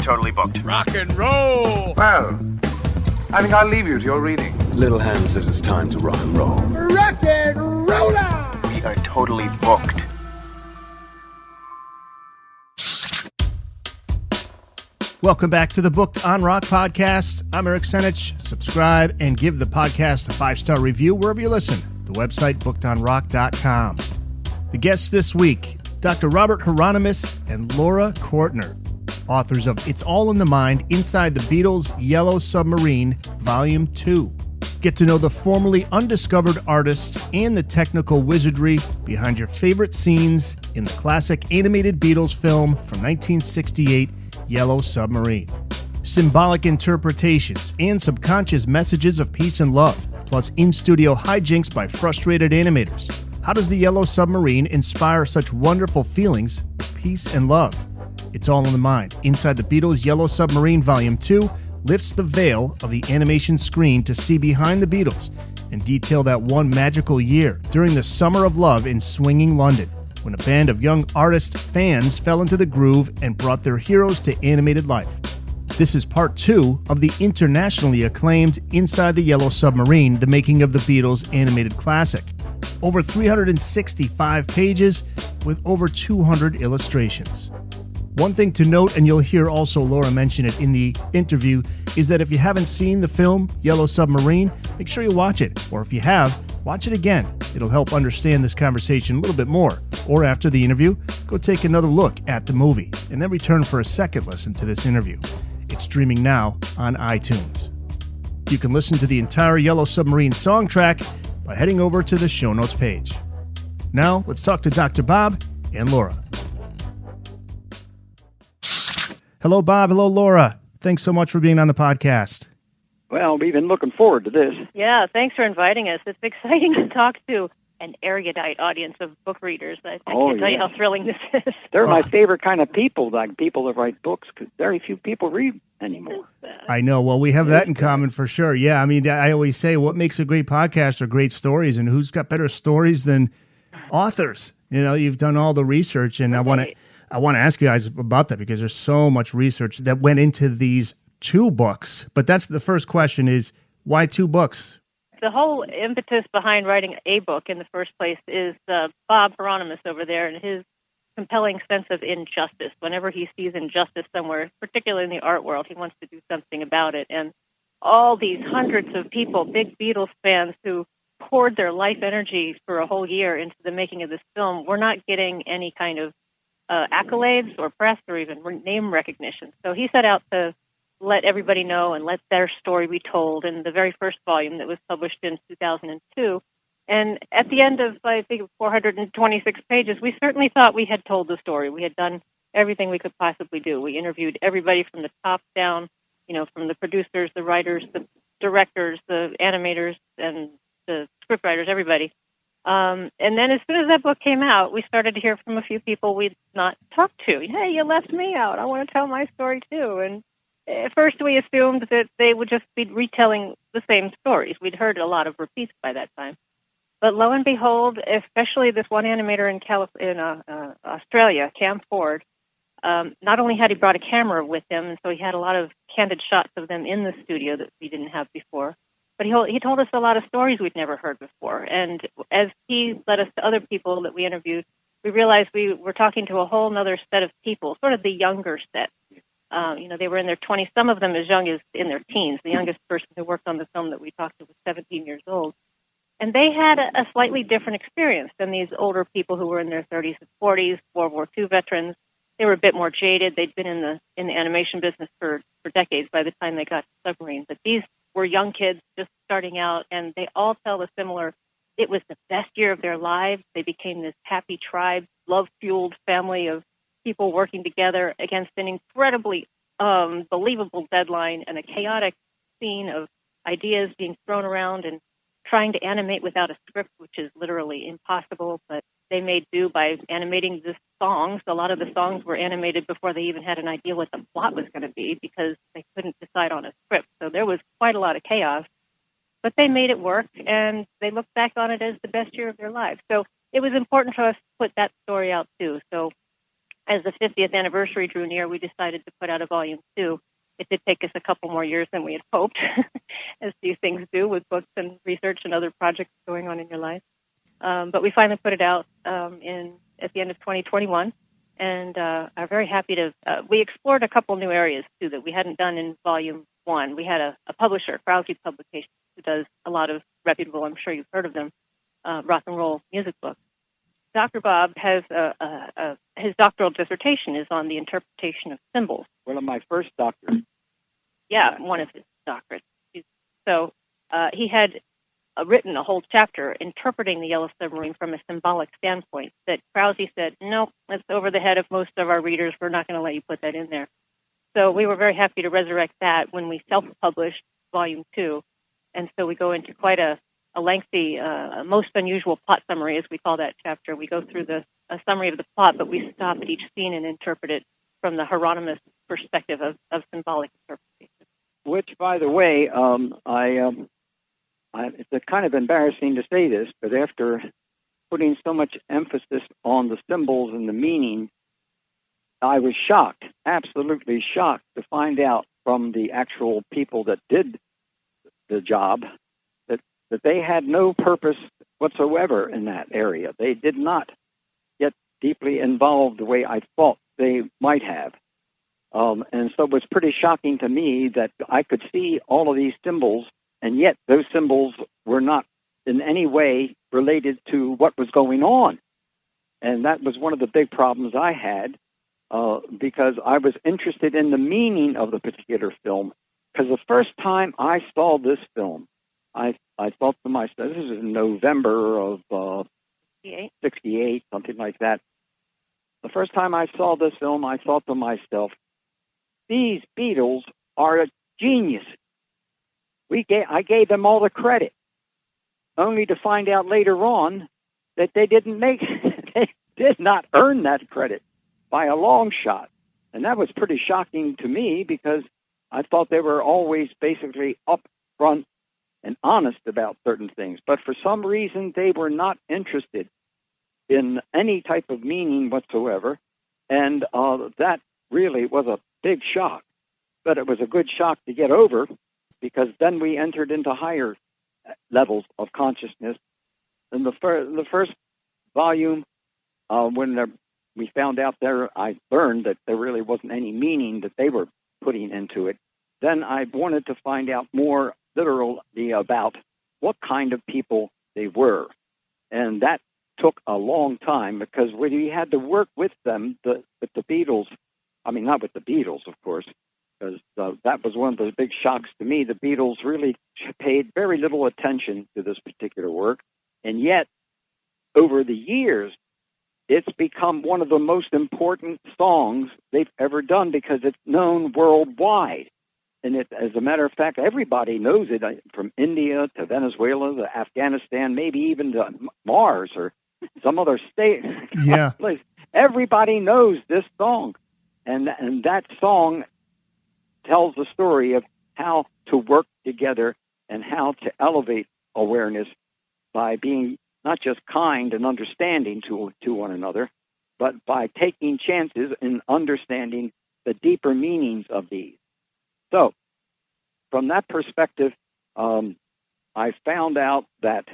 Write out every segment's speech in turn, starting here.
totally booked. Rock and roll! Well, I think I'll leave you to your reading. Little Hand says it's time to rock and roll. Rock and roller! We are totally booked. Welcome back to the Booked on Rock podcast. I'm Eric Senich. Subscribe and give the podcast a 5-star review wherever you listen. The website, bookedonrock.com. The guests this week, Dr. Robert Hieronimus and Laura Cortner, authors of It's All in the Mind, Inside the Beatles Yellow Submarine, Volume 2. Get to know the formerly undiscovered artists and the technical wizardry behind your favorite scenes in the classic animated Beatles film from 1968, Yellow Submarine. Symbolic interpretations and subconscious messages of peace and love, plus in-studio hijinks by frustrated animators. How does the Yellow Submarine inspire such wonderful feelings of peace and love? It's All in the Mind. Inside the Beatles Yellow Submarine Volume 2 lifts the veil of the animation screen to see behind the Beatles and detail that one magical year during the Summer of Love in swinging London, when a band of young artist fans fell into the groove and brought their heroes to animated life. This is part 2 of the internationally acclaimed Inside the Yellow Submarine, The Making of the Beatles Animated Classic. Over 365 pages with over 200 illustrations. One thing to note, and you'll hear also Laura mention it in the interview, is that if you haven't seen the film Yellow Submarine, make sure you watch it. Or if you have, watch it again. It'll help understand this conversation a little bit more. Or after the interview, go take another look at the movie, and then return for a second listen to this interview. It's streaming now on iTunes. You can listen to the entire Yellow Submarine song track by heading over to the show notes page. Now, let's talk to Dr. Bob and Laura. Hello, Bob. Hello, Laura. Thanks so much for being on the podcast. Well, we've been looking forward to this. Yeah, thanks for inviting us. It's exciting to talk to an erudite audience of book readers. I can't tell you how thrilling this is. They're my favorite kind of people, like people that write books, because very few people read anymore. I know. Well, we have that in common for sure. Yeah, I mean, I always say what makes a great podcast are great stories, and who's got better stories than authors? You know, you've done all the research, and Okay. I want to ask you guys about that because there's so much research that went into these 2 books. But that's the first question is, why 2 books? The whole impetus behind writing a book in the first place is Bob Hieronimus over there and his compelling sense of injustice. Whenever he sees injustice somewhere, particularly in the art world, he wants to do something about it. And all these hundreds of people, big Beatles fans who poured their life energy for a whole year into the making of this film, were not getting any kind of accolades or press or even name recognition. So he set out to let everybody know and let their story be told in the very first volume that was published in 2002. And at the end of, I think, 426 pages, we certainly thought we had told the story. We had done everything we could possibly do. We interviewed everybody from the top down, you know, from the producers, the writers, the directors, the animators, and the scriptwriters, everybody. And then as soon as that book came out, we started to hear from a few people we'd not talked to. Hey, you left me out. I want to tell my story too. And at first we assumed that they would just be retelling the same stories. We'd heard a lot of repeats by that time. But lo and behold, especially this one animator in Australia, Cam Ford, not only had he brought a camera with him, and so he had a lot of candid shots of them in the studio that we didn't have before, but he told us a lot of stories we'd never heard before. And as he led us to other people that we interviewed, we realized we were talking to a whole other set of people, sort of the younger set. They were in their 20s, some of them as young as in their teens. The youngest person who worked on the film that we talked to was 17 years old. And they had a slightly different experience than these older people who were in their 30s and 40s, World War II veterans. They were a bit more jaded. They'd been in the animation business for decades by the time they got to Submarine. But these were young kids just starting out, and they all tell a similar, it was the best year of their lives. They became this happy tribe, love-fueled family of people working together against an incredibly believable deadline and a chaotic scene of ideas being thrown around and trying to animate without a script, which is literally impossible, but they made do by animating the songs. A lot of the songs were animated before they even had an idea what the plot was going to be because they couldn't decide on a script. So there was quite a lot of chaos, but they made it work, and they look back on it as the best year of their lives. So it was important for us to put that story out, too. So as the 50th anniversary drew near, we decided to put out a volume 2. It did take us a couple more years than we had hoped, as these things do with books and research and other projects going on in your life. But we finally put it out at the end of 2021, and are very happy to. We explored a couple new areas too that we hadn't done in volume 1. We had a publisher, Krause Publications, who does a lot of reputable, I'm sure you've heard of them, rock and roll music books. Dr. Bob has his doctoral dissertation is on the interpretation of symbols. One of my first doctorates. Yeah, one of his doctorates. So he had written a whole chapter interpreting the Yellow Submarine from a symbolic standpoint that Krause said, no, that's over the head of most of our readers. We're not going to let you put that in there. So we were very happy to resurrect that when we self-published Volume 2. And so we go into quite a lengthy, most unusual plot summary, as we call that chapter. We go through a summary of the plot, but we stop at each scene and interpret it from the Hieronimus perspective of symbolic interpretation. Which, by the way, it's kind of embarrassing to say this, but after putting so much emphasis on the symbols and the meaning, I was shocked, absolutely shocked, to find out from the actual people that did the job that they had no purpose whatsoever in that area. They did not get deeply involved the way I thought they might have. And so it was pretty shocking to me that I could see all of these symbols, and yet those symbols were not in any way related to what was going on. And that was one of the big problems I had, because I was interested in the meaning of the particular film. Because the first time I saw this film, I thought to myself, this is in November of 68, something like that. The first time I saw this film, I thought to myself, these Beatles are a genius. I gave them all the credit, only to find out later on that they did not earn that credit by a long shot. And that was pretty shocking to me, because I thought they were always basically upfront and honest about certain things. But for some reason, they were not interested in any type of meaning whatsoever. And that really was a big shock. But it was a good shock to get over, because then we entered into higher levels of consciousness. In the first volume, when we found out I learned that there really wasn't any meaning that they were putting into it. Then I wanted to find out more literally about what kind of people they were. And that took a long time, because we had to work with them, with the Beatles. I mean, not with the Beatles, of course, because that was one of the big shocks to me. The Beatles really paid very little attention to this particular work. And yet, over the years, it's become one of the most important songs they've ever done, because it's known worldwide. And as a matter of fact, everybody knows it, from India to Venezuela to Afghanistan, maybe even to Mars or some other state. Yeah. Place. Everybody knows this song. And that song tells the story of how to work together and how to elevate awareness by being not just kind and understanding to one another, but by taking chances and understanding the deeper meanings of these. So, from that perspective, I found out that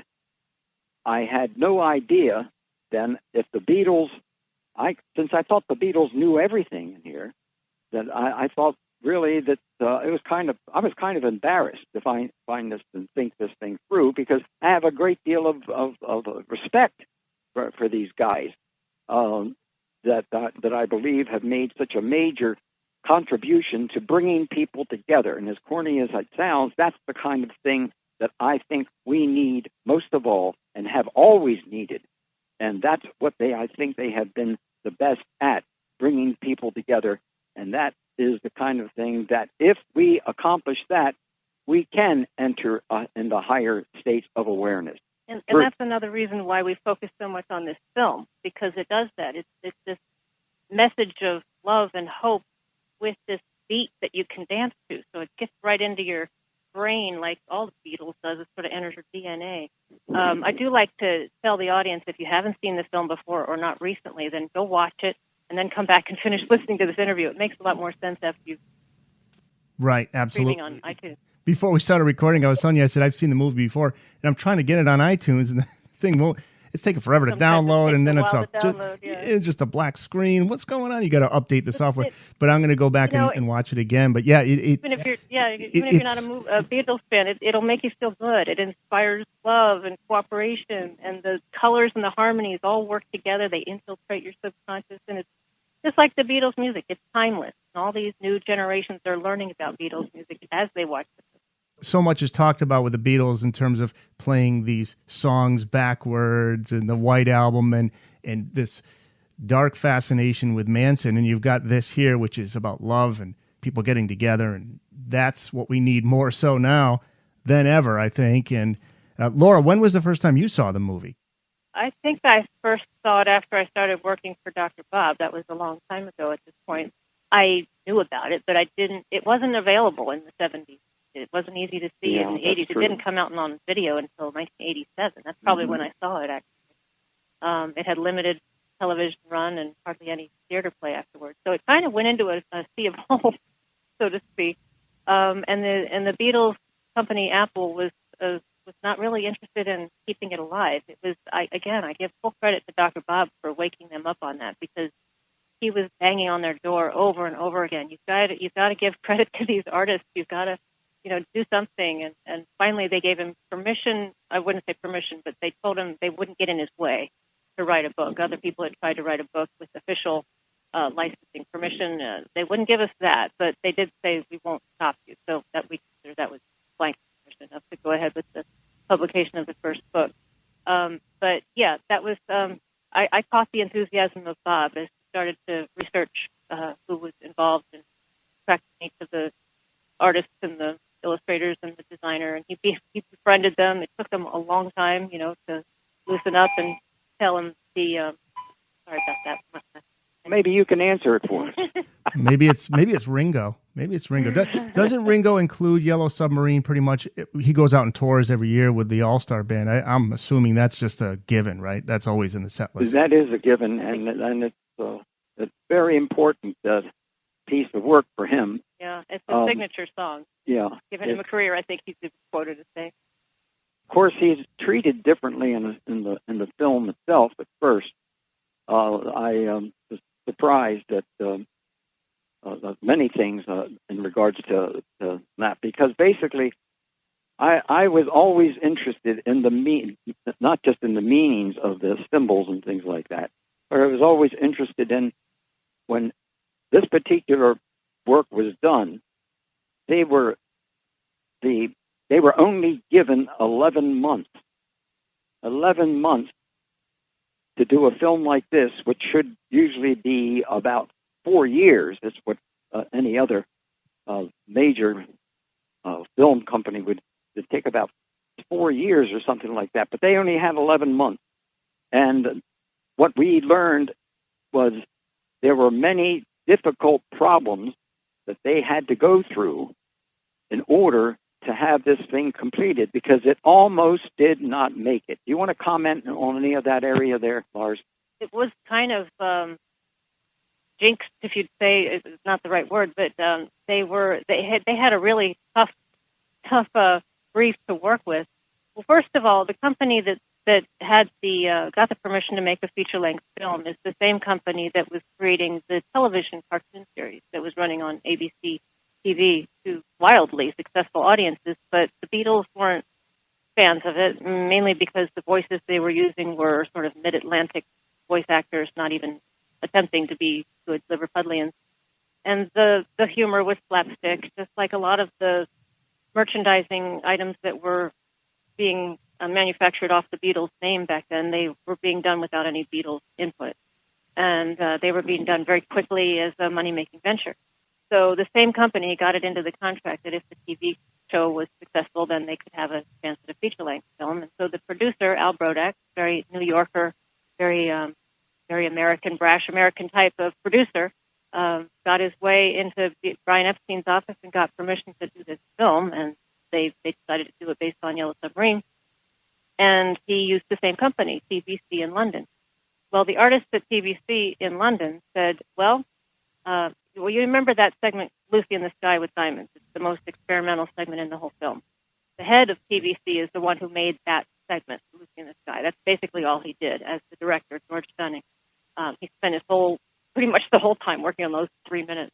I had no idea then if the Beatles, since I thought the Beatles knew everything in here, that I thought really that I was kind of embarrassed to find this and think this thing through, because I have a great deal of respect for these guys that I believe have made such a major contribution to bringing people together. And as corny as it sounds, that's the kind of thing that I think we need most of all and have always needed. And that's what I think they have been the best at, bringing people together. And that is the kind of thing that if we accomplish that, we can enter into higher states of awareness. And that's another reason why we focus so much on this film, because it does that. It's this message of love and hope with this beat that you can dance to. So it gets right into your brain like all the Beatles does. It sort of enters your DNA. I do like to tell the audience, if you haven't seen the film before or not recently, then go watch it. and then come back and finish listening to this interview. It makes a lot more sense after you've Right, absolutely. streaming on iTunes. Before we started recording, I was telling you, I said, I've seen the movie before, and I'm trying to get it on iTunes, and the thing won't, it's taking forever to Sometimes it download, takes and then a it's while to download, yeah. it's just a black screen. What's going on? You got to update the software. But I'm going to go back You know, and watch it again. But yeah, even if you're not a Beatles fan, it'll make you feel good. It inspires love and cooperation, and the colors and the harmonies all work together. They infiltrate your subconscious, and it's just like the Beatles music. It's timeless. And all these new generations are learning about Beatles music as they watch it. So much is talked about with the Beatles in terms of playing these songs backwards and the White Album and this dark fascination with Manson. And you've got this here, which is about love and people getting together. And that's what we need more so now than ever, I think. And Laura, when was the first time you saw the movie? I think I first saw it after I started working for Dr. Bob. That was a long time ago at this point. I knew about it, but it wasn't available in the 70s. It wasn't easy to see in the 80s. True. It didn't come out on video until 1987. That's probably when I saw it, actually. It had limited television run and hardly any theater play afterwards. So it kind of went into a sea of hope, so to speak. And the Beatles company, Apple, was not really interested in keeping it alive. It was, I give full credit to Dr. Bob for waking them up on that, because he was banging on their door over and over again. You've got to give credit to these artists. You've got to do something. And finally they gave him permission. I wouldn't say permission, but they told him they wouldn't get in his way to write a book. Other people had tried to write a book with official licensing permission. They wouldn't give us that, but they did say, we won't stop you. So that we consider that was blanket permission enough to go ahead with the publication of the first book. But yeah, that was, I caught the enthusiasm of Bob as he started to research who was involved in tracking each of the artists and the illustrators and the designer, and he befriended them. It took them a long time, to loosen up and tell him sorry about that. Maybe you can answer it for us. Maybe it's Ringo. Maybe it's Ringo. Doesn't Ringo include Yellow Submarine pretty much? He goes out and tours every year with the All-Star Band. I'm assuming that's just a given, right? That's always in the set list. That is a given, and it's very important piece of work for him. Yeah, it's a signature song. Yeah. Given him a career, I think he's quoted to say. Of course, he's treated differently in the film itself at first. I was surprised at many things in regards to that, because basically I was always interested in not just in the meanings of the symbols and things like that, but I was always interested in when this particular work was done, they were only given 11 months. 11 months to do a film like this, which should usually be about 4 years. That's what any other major film company would take, about 4 years or something like that. But they only had 11 months. And what we learned was there were many difficult problems that they had to go through in order to have this thing completed, because it almost did not make it. Do you want to comment on any of that area there, Lars? It was kind of jinxed, if you'd say. It's not the right word, but they had a really tough brief to work with. Well, first of all, the company that had got the permission to make a feature-length film is the same company that was creating the television cartoon series that was running on ABC TV to wildly successful audiences, but the Beatles weren't fans of it, mainly because the voices they were using were sort of mid-Atlantic voice actors, not even attempting to be good Liverpudlians. And the humor was slapstick, just like a lot of the merchandising items that were being manufactured off the Beatles' name back then. They were being done without any Beatles input. And they were being done very quickly as a money-making venture. So the same company got it into the contract that if the TV show was successful, then they could have a chance at a feature-length film. And so the producer, Al Brodak, very New Yorker, very American, brash American type of producer, got his way into Brian Epstein's office and got permission to do this film. And they decided to do it based on Yellow Submarine. And he used the same company, CBC in London. Well, the artists at TVC in London said, well, you remember that segment, Lucy in the Sky with Diamonds? It's the most experimental segment in the whole film. The head of TVC is the one who made that segment, Lucy in the Sky. That's basically all he did as the director, George Dunning. He spent pretty much the whole time working on those 3 minutes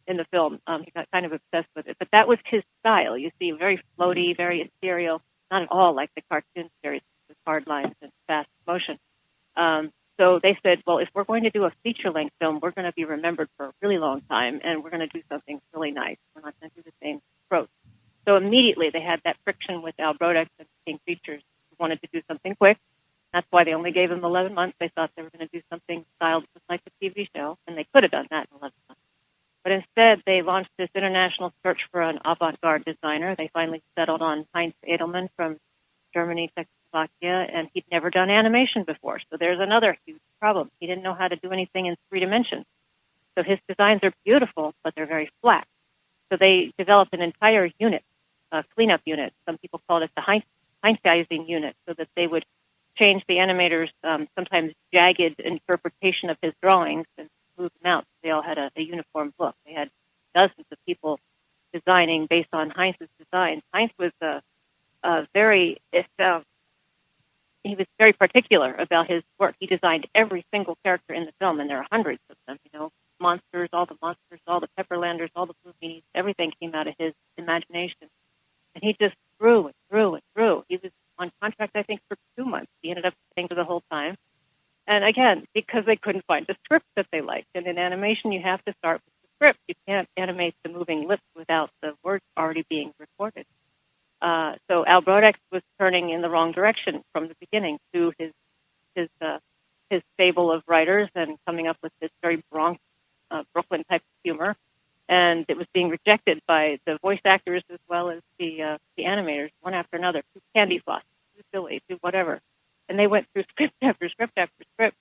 in the film. He got kind of obsessed with it. But that was his style. You see, very floaty, very ethereal, not at all like the cartoon series with hard lines and fast motion. So they said, well, if we're going to do a feature-length film, we're going to be remembered for a really long time, and we're going to do something really nice. We're not going to do the same approach. So immediately they had that friction with Al Brodex and King Features, who wanted to do something quick. That's why they only gave him 11 months. They thought they were going to do something styled just like the TV show, and they could have done that in 11 months. But instead, they launched this international search for an avant-garde designer. They finally settled on Heinz Edelman from Germany, Czechoslovakia, and he'd never done animation before. So there's another huge problem. He didn't know how to do anything in 3 dimensions. So his designs are beautiful, but they're very flat. So they developed an entire unit, a cleanup unit. Some people called it the Heinzizing unit, so that they would change the animators' sometimes jagged interpretation of his drawings and move them out. They all had a uniform look. They had dozens of people designing based on Heinz's designs. Heinz was he was very particular about his work. He designed every single character in the film, and there are hundreds of them. Monsters, all the Pepperlanders, all the Blue Meanies, everything came out of his imagination. And he just grew and grew and grew. He was on contract, I think, for 2 months. He ended up staying for the whole time. And again, because they couldn't find a script that they liked. And in animation, you have to start with the script. You can't animate the moving lips without the words already being recorded. So Al Brodex was turning in the wrong direction from the beginning to his stable of writers and coming up with this very Bronx, Brooklyn type of humor. And it was being rejected by the voice actors as well as the animators, one after another. Too candy floss, too silly, too whatever. And they went through script after script after script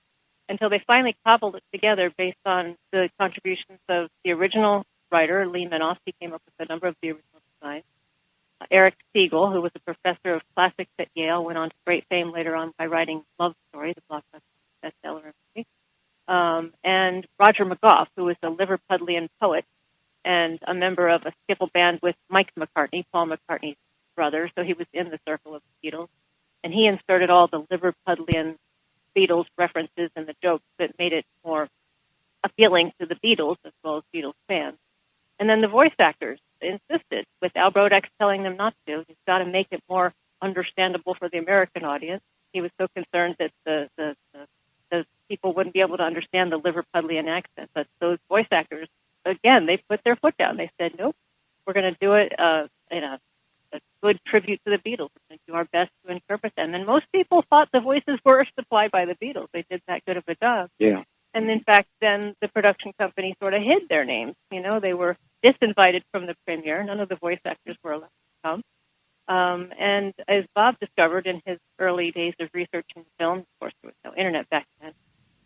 until they finally cobbled it together based on the contributions of the original writer, Lee Minoff. He came up with a number of the original designs. Eric Siegel, who was a professor of classics at Yale, went on to great fame later on by writing Love Story, the blockbuster bestseller. And Roger McGough, who was a Liverpudlian poet and a member of a skiffle band with Mike McCartney, Paul McCartney's brother, so he was in the circle of the Beatles. And he inserted all the Liverpudlian Beatles references and the jokes that made it more appealing to the Beatles as well as Beatles fans. And then the voice actors insisted, with Al Brodex telling them not to. You've got to make it more understandable for the American audience. He was so concerned that the people wouldn't be able to understand the Liverpudlian accent. But those voice actors, again, they put their foot down. They said, nope, we're going to do it in a good tribute to the Beatles. We're going to do our best to interpret them. And most people thought the voices were supplied by the Beatles. They did that good of a job. Yeah. And in fact, then the production company sort of hid their names. They were disinvited from the premiere. None of the voice actors were allowed to come. And as Bob discovered in his early days of researching the film, of course, there was no internet back then,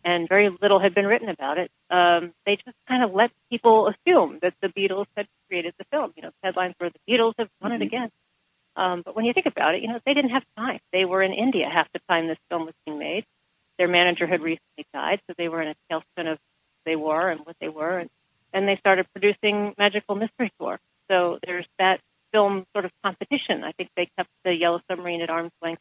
and very little had been written about it, they just kind of let people assume that the Beatles had created the film. The headlines were, the Beatles have done it again. But when you think about it, they didn't have time. They were in India half the time this film was being made. Their manager had recently died, so they were in a tailspin of who they were and what they were, and they started producing Magical Mystery Tour. So there's that film sort of competition. I think they kept the Yellow Submarine at arm's length.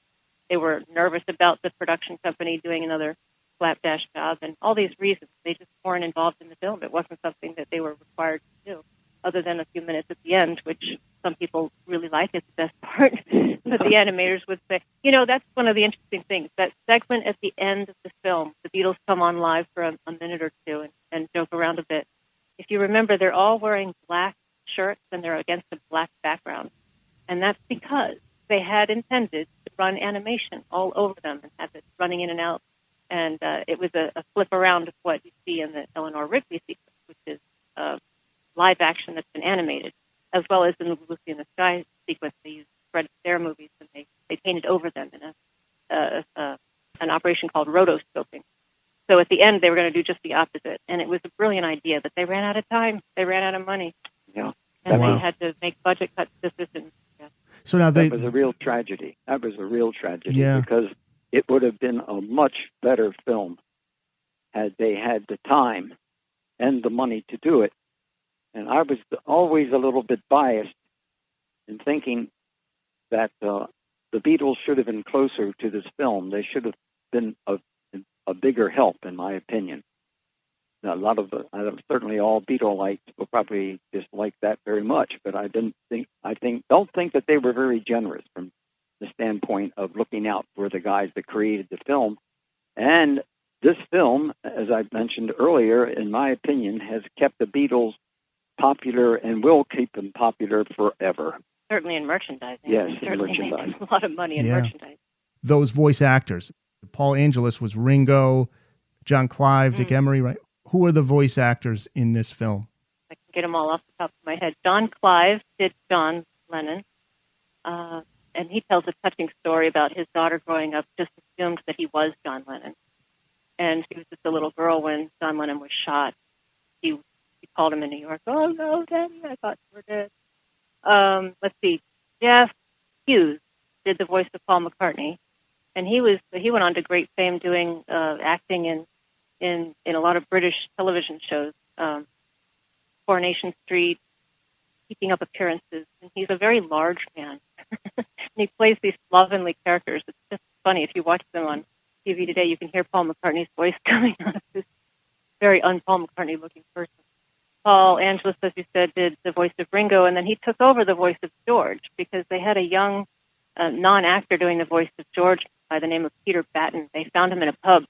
They were nervous about the production company doing another slapdash job, and all these reasons. They just weren't involved in the film. It wasn't something that they were required to do, other than a few minutes at the end, which some people really like. It's the best part. But the animators would say, that's one of the interesting things. That segment at the end of the film, the Beatles come on live for a minute or two and joke around a bit. If you remember, they're all wearing black shirts and they're against a black background. And that's because they had intended to run animation all over them and have it running in and out. And it was a flip around of what you see in the Eleanor Rigby sequence, which is live action that's been animated, as well as in the Lucy in the Sky sequence. They used Fred Astaire movies and they painted over them in an operation called rotoscoping. So at the end, they were going to do just the opposite. And it was a brilliant idea, but they ran out of time. They ran out of money. Yeah. And they had to make budget cuts decisions. Yeah. So now that was a real tragedy. That was a real tragedy, Yeah. because it would have been a much better film had they had the time and the money to do it. And I was always a little bit biased in thinking that the Beatles should have been closer to this film. They should have been a bigger help, in my opinion. Now, certainly all Beatleites will probably dislike that very much, but don't think that they were very generous from the standpoint of looking out for the guys that created the film. And this film, as I mentioned earlier, in my opinion, has kept the Beatles popular and will keep them popular forever. Certainly in merchandising. Yes, in certainly merchandising. made a lot of money in merchandising. Those voice actors, Paul Angelus was Ringo, John Clive, Dick Emery, right? Who are the voice actors in this film? I can get them all off the top of my head. John Clive did John Lennon, and he tells a touching story about his daughter growing up, just assumed that he was John Lennon. And she was just a little girl when John Lennon was shot. He called him in New York. Oh, no, Daddy, I thought you were dead. Let's see. Jeff Hughes did the voice of Paul McCartney. And he went on to great fame doing acting in a lot of British television shows, Coronation Street, keeping up appearances. And he's a very large man. And he plays these slovenly characters. It's just funny. If you watch them on TV today, you can hear Paul McCartney's voice coming out of this very un-Paul McCartney-looking person. Paul Angelus, as you said, did the voice of Ringo, and then he took over the voice of George because they had a young non-actor doing the voice of George by the name of Peter Batten. They found him in a pub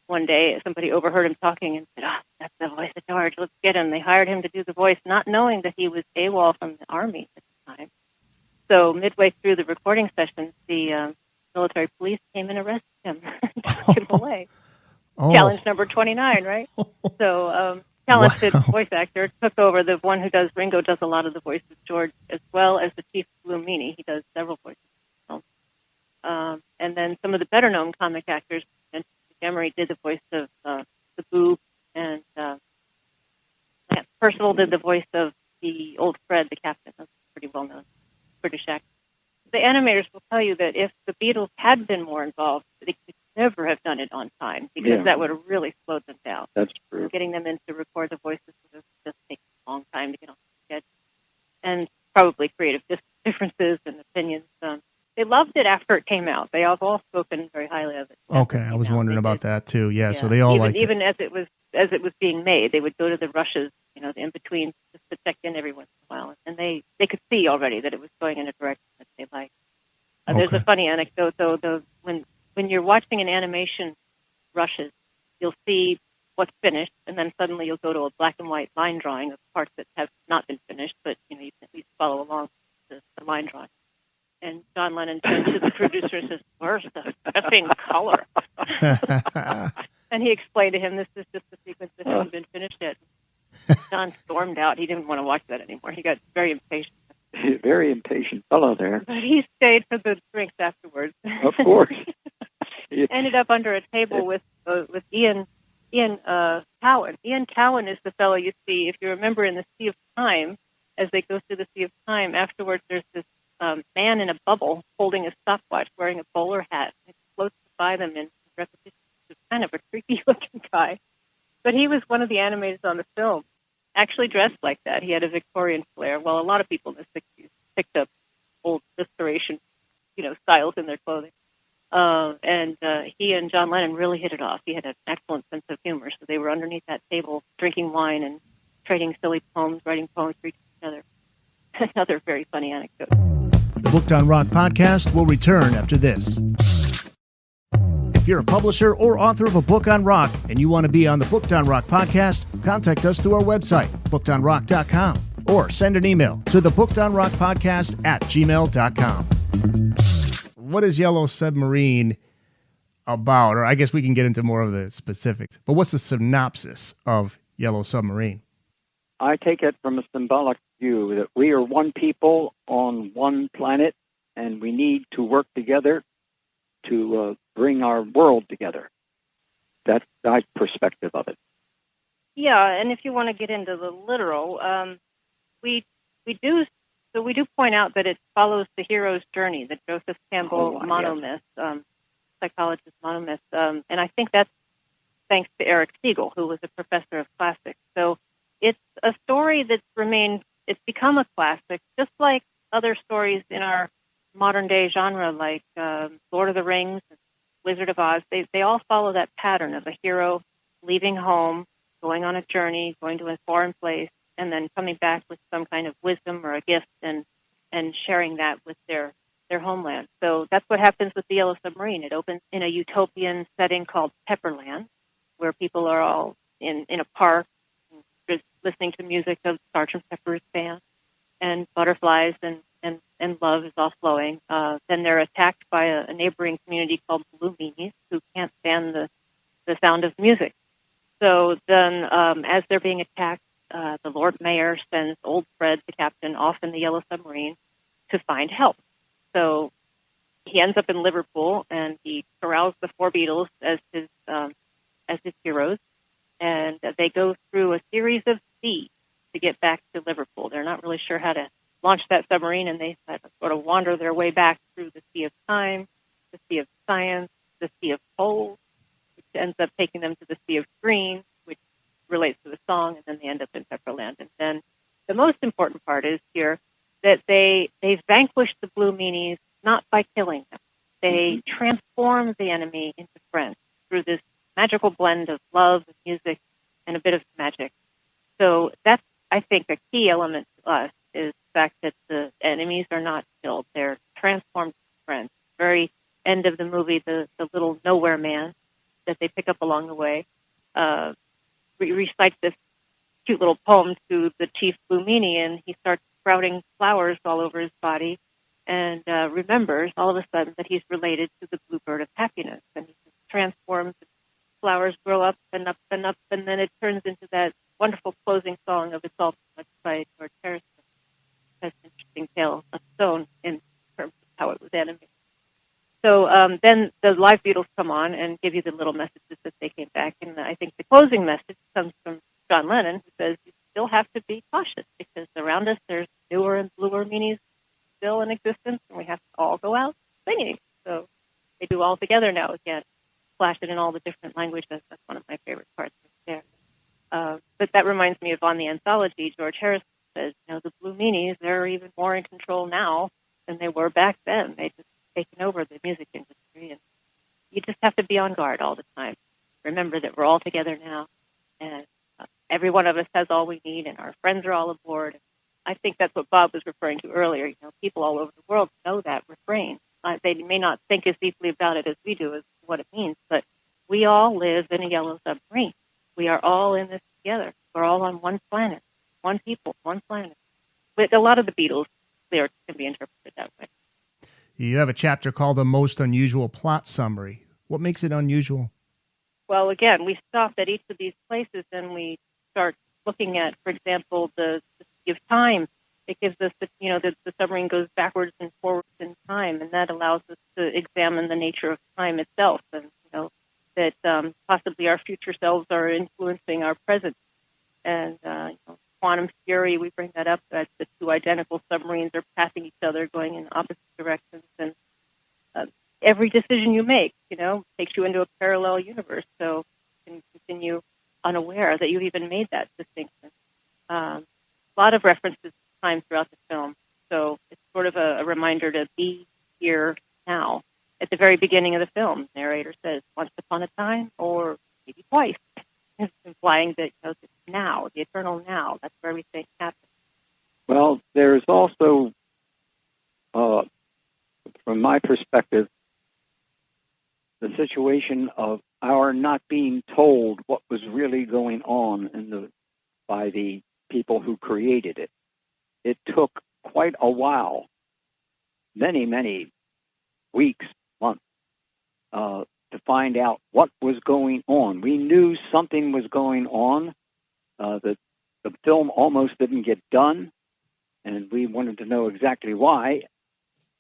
one day. Somebody overheard him talking and said, that's the voice of George. Let's get him. They hired him to do the voice, not knowing that he was AWOL from the Army at the time. So midway through the recording sessions, the military police came and arrested him and took him away. Challenge number 29, right? So talented voice actor took over. The one who does Ringo does a lot of the voice of George, as well as the Chief Blue Meanie. He does several voices. And then some of the better-known comic actors, and Emery did the voice of the Boob, and Percival did the voice of the old Fred, the captain. That's pretty well-known British actor. The animators will tell you that if the Beatles had been more involved, they could never have done it on time, because that would have really slowed them down. That's true. Getting them in to record the voices would have just taken a long time to get on the schedule, and probably creative differences and opinions. They loved it after it came out. They have all spoken very highly of it. Okay, I was wondering about that too. Yeah, so they all liked it. Even as it was being made, they would go to the rushes, the in between, just to check in every once in a while, and they could see already that it was going in a direction that they liked. There's a funny anecdote though. When you're watching an animation rushes, you'll see what's finished, and then suddenly you'll go to a black and white line drawing of parts that have not been finished, but you can at least follow along with the line drawing. And John Lennon turned to the producer and says, "Where's the effing color?" And he explained to him, "This is just a sequence that hasn't been finished yet." John stormed out. He didn't want to watch that anymore. He got very impatient. Very impatient fellow there. But he stayed for the drinks afterwards. Of course. Ended up under a table with Ian Cowan. Ian Cowan is the fellow you see, if you remember, in the Sea of Time. As they go through the Sea of Time, afterwards there's this man in a bubble holding a stopwatch, wearing a bowler hat. It floats by them in repetition. It's kind of a creepy-looking guy. But he was one of the animators on the film, actually dressed like that. He had a Victorian flair. Well, a lot of people in the 60s picked up old restoration, styles in their clothing. And he and John Lennon really hit it off. He had an excellent sense of humor. So they were underneath that table drinking wine and trading silly poems, writing poetry to each other. Another very funny anecdote. The Booked on Rock podcast will return after this. If you're a publisher or author of a book on rock and you want to be on the Booked on Rock podcast, contact us through our website, bookedonrock.com, or send an email to the Booked on Rock podcast @gmail.com. What is Yellow Submarine about? Or I guess we can get into more of the specifics. But what's the synopsis of Yellow Submarine? I take it from a symbolic view that we are one people on one planet, and we need to work together to bring our world together. That's my perspective of it. Yeah, and if you want to get into the literal, we do point out that it follows the hero's journey, the Joseph Campbell monomyth, psychologist monomyth, and I think that's thanks to Eric Siegel, who was a professor of classics. So it's a story that's it's become a classic, just like other stories in our modern-day genre, like Lord of the Rings, Wizard of Oz. They all follow that pattern of a hero leaving home, going on a journey, going to a foreign place, and then coming back with some kind of wisdom or a gift and sharing that with their homeland. So that's what happens with the Yellow Submarine. It opens in a utopian setting called Pepperland, where people are all in a park, just listening to music of Sgt. Pepper's band, and butterflies and love is all flowing. Then they're attacked by a neighboring community called Blue Meanies, who can't stand the sound of music. So then, as they're being attacked, the Lord Mayor sends old Fred, the captain, off in the Yellow Submarine to find help. So he ends up in Liverpool, and he corrals the four Beatles as his heroes, and they go through a series of seas to get back to Liverpool. They're not really sure how to launch that submarine, and they sort of wander their way back through the Sea of Time, the Sea of Science, the Sea of Cold, which ends up taking them to the Sea of Green, which relates to the song, and then they end up in Pepperland. And then the most important part is here that they've vanquished the Blue Meanies not by killing them. They transform the enemy into friends through this magical blend of love and music and a bit of magic. So that's, I think, a key element to us is the fact that the enemies are not killed. They're transformed into friends. Very end of the movie, the little nowhere man that they pick up along the way recites this cute little poem to the chief Blue Meanie, and he starts sprouting flowers all over his body and remembers all of a sudden that he's related to the bluebird of happiness, and he transforms. Flowers grow up and up and up, and then it turns into that wonderful closing song of It's All Too Much by George Harrison. That's an interesting tale of its own in terms of how it was animated. So then the live Beatles come on and give you the little messages that they came back, and I think the closing message comes from John Lennon, who says you still have to be cautious because around us there's newer and bluer meanies still in existence, and we have to all go out singing. So they do all together now again. Flash it in all the different languages. That's one of my favorite parts right there. But that reminds me of on the anthology, George Harrison says, the Blue Meanies, they're even more in control now than they were back then. They've just taken over the music industry, and you just have to be on guard all the time. Remember that we're all together now, and every one of us has all we need, and our friends are all aboard. I think that's what Bob was referring to earlier. People all over the world know that refrain. They may not think as deeply about it as we do as what it means, but we all live in a yellow submarine. We are all in this together. We're all on one planet, one people, one planet. But a lot of the Beatles lyrics can be interpreted that way. You have a chapter called The Most Unusual Plot Summary. What makes it unusual? Well, again, we stop at each of these places and we start looking at, for example, the Sea of Time. It gives us, the submarine goes backwards and forwards in time, and that allows us to examine the nature of time itself, and that possibly our future selves are influencing our present. And quantum theory, we bring that up, that the two identical submarines are passing each other, going in opposite directions, and every decision you make, takes you into a parallel universe, so you can continue unaware that you've even made that distinction. A lot of references time throughout the film. So it's sort of a reminder to be here now. At the very beginning of the film, the narrator says, once upon a time, or maybe twice. It's implying that it's now, the eternal now. That's where everything happens. Well, there's also, from my perspective, the situation of our not being told what was really going on by the people who created it. It took quite a while, many, many weeks, months, to find out what was going on. We knew something was going on. The film almost didn't get done, and we wanted to know exactly why.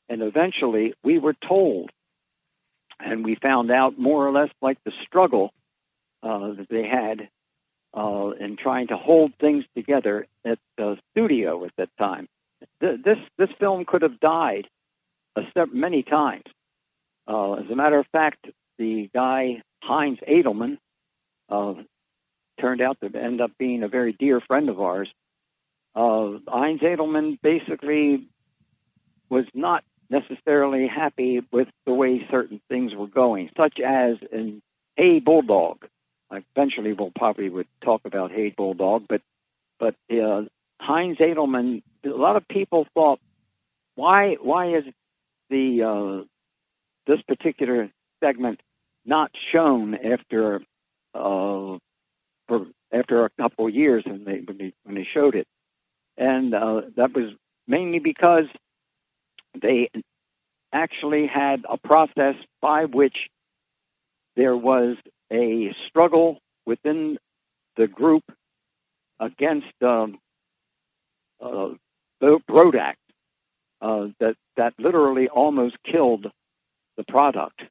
And eventually, we were told, and we found out more or less like the struggle that they had in trying to hold things together at the studio at that time. This film could have died many times. As a matter of fact, the guy Heinz Edelman turned out to end up being a very dear friend of ours. Heinz Edelman basically was not necessarily happy with the way certain things were going, such as in Hey Bulldog. Eventually, we'll probably would talk about Hey Bulldog, but Heinz Edelman. A lot of people thought, why is this particular segment not shown after a couple of years when they showed it, and that was mainly because they actually had a process by which there was a struggle within the group against road act that literally almost killed the product.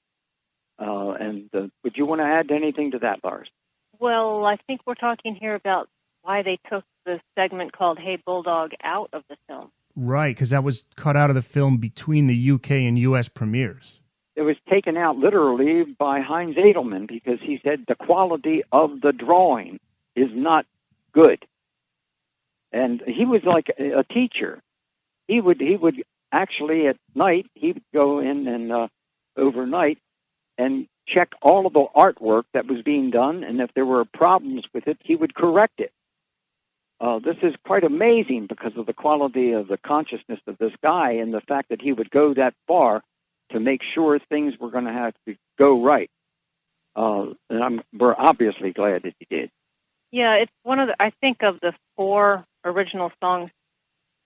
Would you want to add anything to that, Lars? Well, I think we're talking here about why they took the segment called Hey Bulldog out of the film. Right, because that was cut out of the film between the UK and US premieres. It was taken out literally by Heinz Edelman because he said the quality of the drawing is not good. And he was like a teacher. He would actually at night, he would go in and overnight and check all of the artwork that was being done, and if there were problems with it, he would correct it. This is quite amazing because of the quality of the consciousness of this guy and the fact that he would go that far to make sure things were going to have to go right. And we're obviously glad that he did. Yeah, it's one of the, I think of the 4 original songs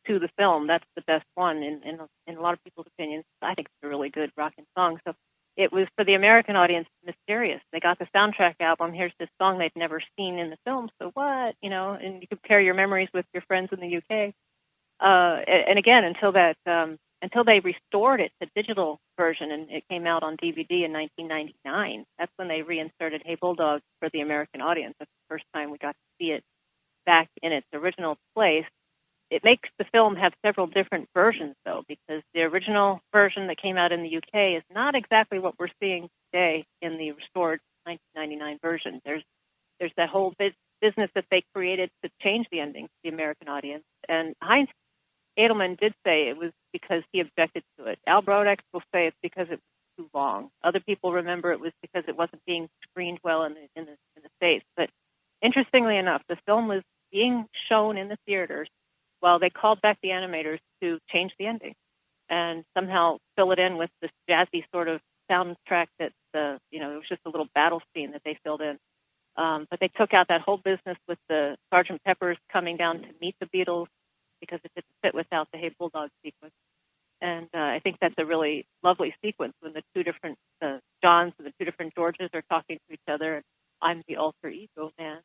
to the film, that's the best one in a lot of people's opinions. I think it's a really good rockin' song. So it was, for the American audience, mysterious. They got the soundtrack album. Here's this song they'd never seen in the film. So what? And you compare your memories with your friends in the UK. And again, until they restored it to digital version and it came out on DVD in 1999, that's when they reinserted Hey Bulldog for the American audience. That's the first time we got to see it back in its original place. It makes the film have several different versions, though, because the original version that came out in the UK is not exactly what we're seeing today in the restored 1999 version. There's that whole business that they created to change the ending to the American audience. And Heinz Edelman did say it was because he objected to it. Al Brodex will say it's because it was too long. Other people remember it was because it wasn't being screened well in the States. But interestingly enough, the film was being shown in the theaters while they called back the animators to change the ending and somehow fill it in with this jazzy sort of soundtrack that, it was just a little battle scene that they filled in. But they took out that whole business with the Sgt. Pepper's coming down to meet the Beatles because it didn't fit without the Hey Bulldog sequence. And I think that's a really lovely sequence when the 2 different Johns and the 2 different Georges are talking to each other. And I'm the alter ego man.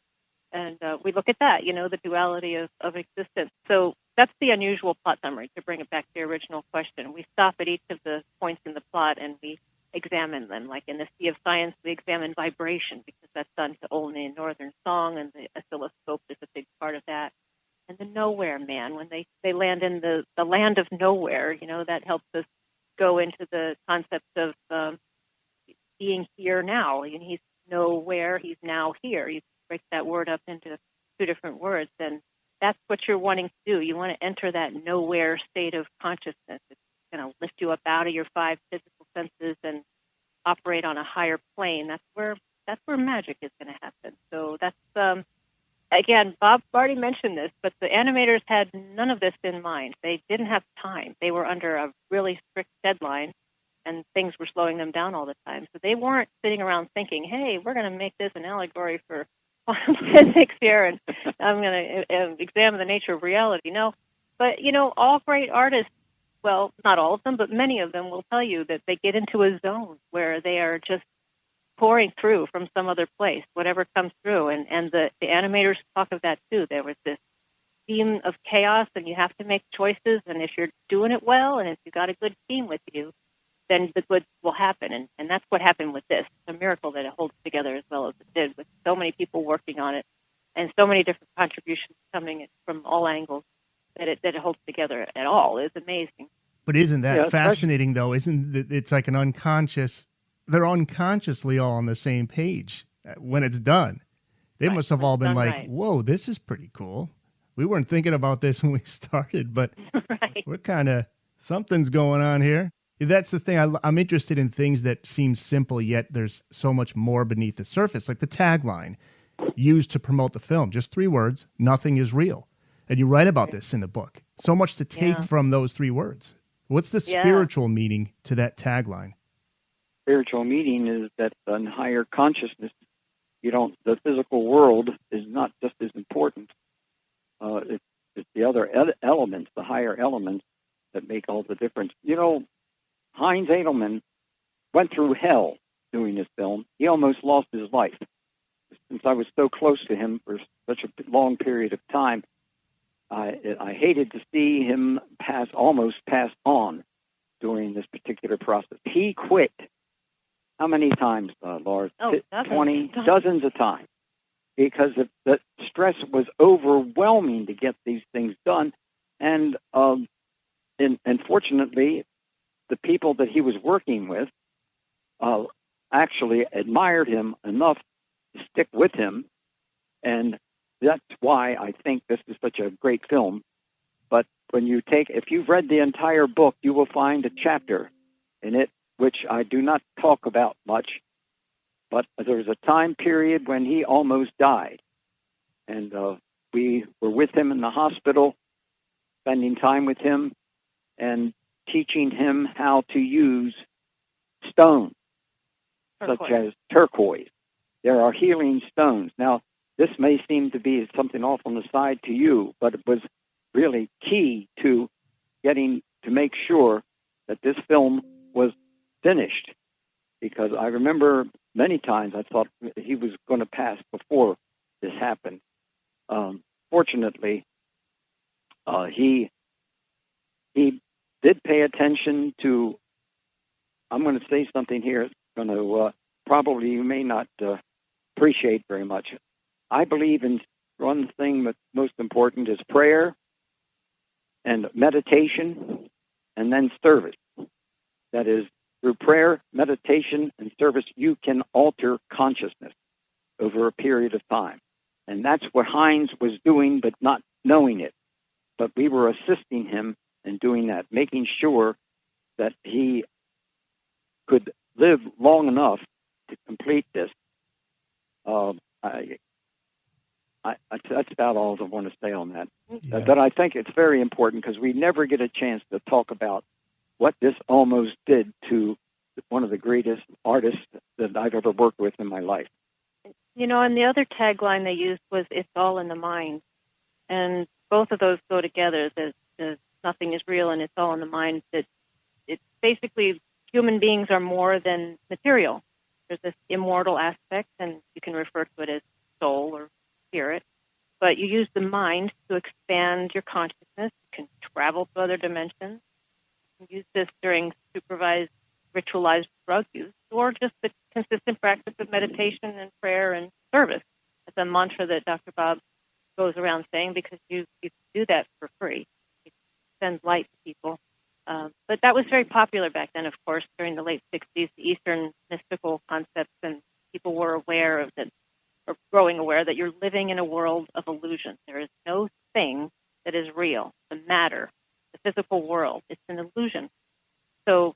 And we look at that, the duality of existence. So that's the unusual plot summary, to bring it back to the original question. We stop at each of the points in the plot and we examine them. Like in the Sea of Science, we examine vibration because that's done to only in Northern Song, and the oscilloscope is a big part of that. And the Nowhere Man, when they land in the land of nowhere, that helps us go into the concept of being here now. And he's nowhere, he's now here. You break that word up into 2 different words, and that's what you're wanting to do. You want to enter that nowhere state of consciousness. It's going to lift you up out of your 5 physical senses and operate on a higher plane. That's where magic is going to happen. So that's again, Bob already mentioned this, but the animators had none of this in mind. They didn't have time. They were under a really strict deadline, and things were slowing them down all the time. So they weren't sitting around thinking, hey, we're going to make this an allegory for quantum physics here, and I'm going to examine the nature of reality. No, but, all great artists, well, not all of them, but many of them will tell you that they get into a zone where they are just pouring through from some other place, whatever comes through. And the animators talk of that, too. There was this theme of chaos, and you have to make choices, and if you're doing it well, and if you've got a good team with you, then the good will happen. And that's what happened with this. It's a miracle that it holds together as well as it did, with so many people working on it and so many different contributions coming from all angles, that it holds together at all. It's amazing. But isn't that fascinating, though? Isn't it? It's like they're unconsciously all on the same page when it's done. They Right. must have all been Done like, right. whoa, this is pretty cool. We weren't thinking about this when we started, but Right. we're kind of, something's going on here. That's the thing. I'm interested in things that seem simple, yet there's so much more beneath the surface, like the tagline used to promote the film. Just 3 words, nothing is real. And you write about this in the book. So much to take Yeah. from those 3 words. What's the Yeah. spiritual meaning to that tagline? Spiritual meaning is that in higher consciousness, the physical world is not just as important. It's the other elements, the higher elements, that make all the difference. Heinz Edelman went through hell doing this film. He almost lost his life. Since I was so close to him for such a long period of time, I hated to see him almost pass on during this particular process. He quit. How many times, Laura? Oh, 20, dozens of times. Because the stress was overwhelming to get these things done. And fortunately, the people that he was working with actually admired him enough to stick with him. And that's why I think this is such a great film. But if you've read the entire book, you will find a chapter in it which I do not talk about much, but there was a time period when he almost died. And we were with him in the hospital, spending time with him and teaching him how to use stones, such as turquoise. There are healing stones. Now, this may seem to be something off on the side to you, but it was really key to getting to make sure that this film was finished, because I remember many times I thought he was going to pass before this happened. Fortunately, he did pay attention to. I'm going to say something here. It's going to probably you may not appreciate very much. I believe in one thing that's most important is prayer and meditation, and then service. That is, through prayer, meditation, and service, you can alter consciousness over a period of time. And that's what Heinz was doing, but not knowing it. But we were assisting him in doing that, making sure that he could live long enough to complete this. That's about all I want to say on that. Yeah. But I think it's very important because we never get a chance to talk about what this almost did to one of the greatest artists that I've ever worked with in my life. And the other tagline they used was, "It's all in the mind." And both of those go together, that nothing is real and it's all in the mind. That it's basically human beings are more than material. There's this immortal aspect, and you can refer to it as soul or spirit. But you use the mind to expand your consciousness. You can travel to other dimensions. You can use this during supervised, ritualized drug use, or just the consistent practice of meditation and prayer and service. It's a mantra that Dr. Bob goes around saying, because you do that for free. You send light to people. But that was very popular back then, of course, during the late 60s, the Eastern mystical concepts, and people were aware of that, or growing aware that you're living in a world of illusion. There is no thing that is real. The matter, the physical world, it's an illusion. So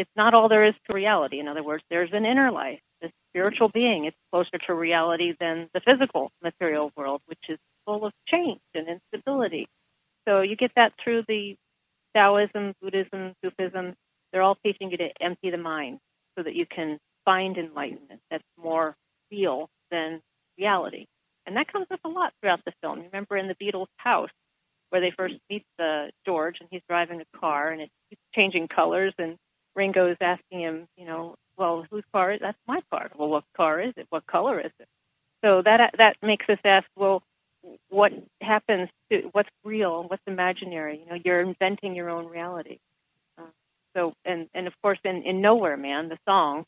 it's not all there is to reality. In other words, there's an inner life, the spiritual being. It's closer to reality than the physical material world, which is full of change and instability. So you get that through the Taoism, Buddhism, Sufism. They're all teaching you to empty the mind so that you can find enlightenment that's more real than reality. And that comes up a lot throughout the film. You remember in the Beatles' house where they first meet George, and he's driving a car, and it keeps changing colors, and Ringo's asking him, well, whose car is it? That's my car. Well, what car is it? What color is it? So that makes us ask, well, what happens to what's real, what's imaginary? You're inventing your own reality. And of course, in Nowhere Man, the song,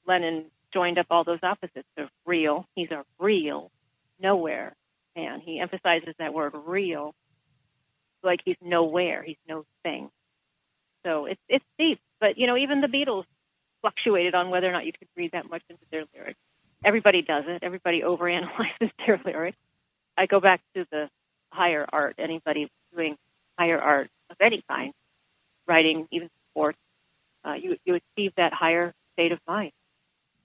Lennon joined up all those opposites of real. He's a real nowhere man. He emphasizes that word real, like he's nowhere, he's no thing. So it's deep. But even the Beatles fluctuated on whether or not you could read that much into their lyrics. everybody does it. Everybody overanalyzes their lyrics. I go back to the higher art. Anybody doing higher art of any kind, writing, even sports, you achieve that higher state of mind.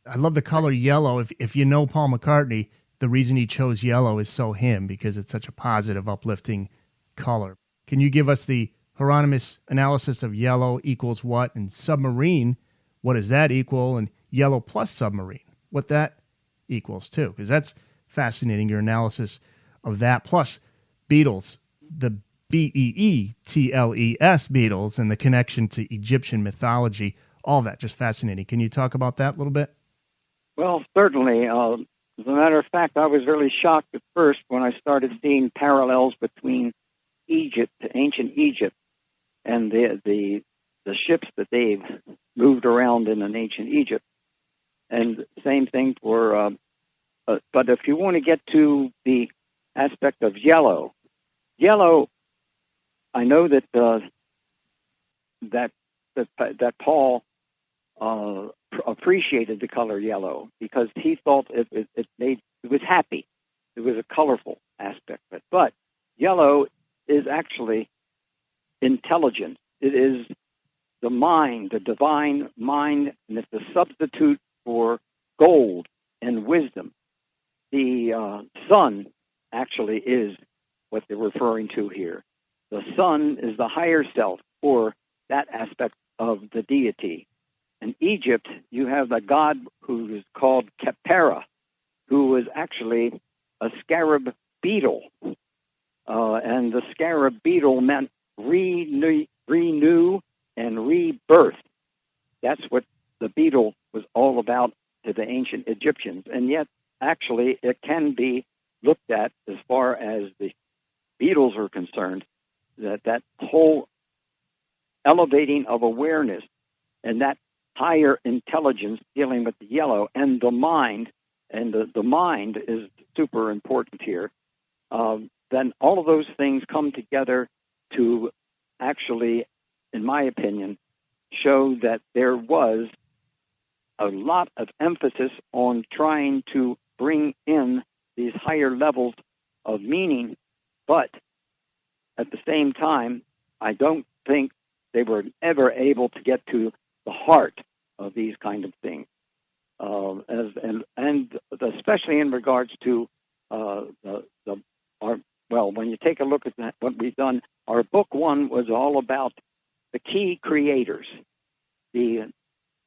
I love the color yellow. If you know Paul McCartney, the reason he chose yellow is so him, because it's such a positive, uplifting color. Can you give us the Hieronimus analysis of yellow equals what, and submarine, what does that equal, and yellow plus submarine, what that equals too? Because that's fascinating, your analysis of that. Plus Beatles, the Beetles Beatles, and the connection to Egyptian mythology, all that, just fascinating. Can you talk about that a little bit? Well, certainly. As a matter of fact, I was really shocked at first when I started seeing parallels between Egypt, ancient Egypt, and the ships that they've moved around in ancient Egypt. And same thing for, but if you want to get to the aspect of yellow, I know that that Paul appreciated the color yellow because he thought it was happy. It was a colorful aspect of it. But yellow is actually intelligence. It is the mind, the divine mind, and it's a substitute for gold and wisdom. The sun actually is what they're referring to here. The sun is the higher self, or that aspect of the deity. In Egypt, you have the god who is called Khepera, who was actually a scarab beetle. And the scarab beetle meant renew and rebirth. That's what the beetle was all about to the ancient Egyptians. And yet, actually, it can be looked at as far as the Beatles are concerned, that whole elevating of awareness and that higher intelligence dealing with the yellow and the mind, and the mind is super important here, then all of those things come together to actually, in my opinion, show that there was a lot of emphasis on trying to bring in these higher levels of meaning, but at the same time, I don't think they were ever able to get to the heart of these kind of things, and especially in regards to when you take a look at that, what we've done, our book one was all about the key creators, the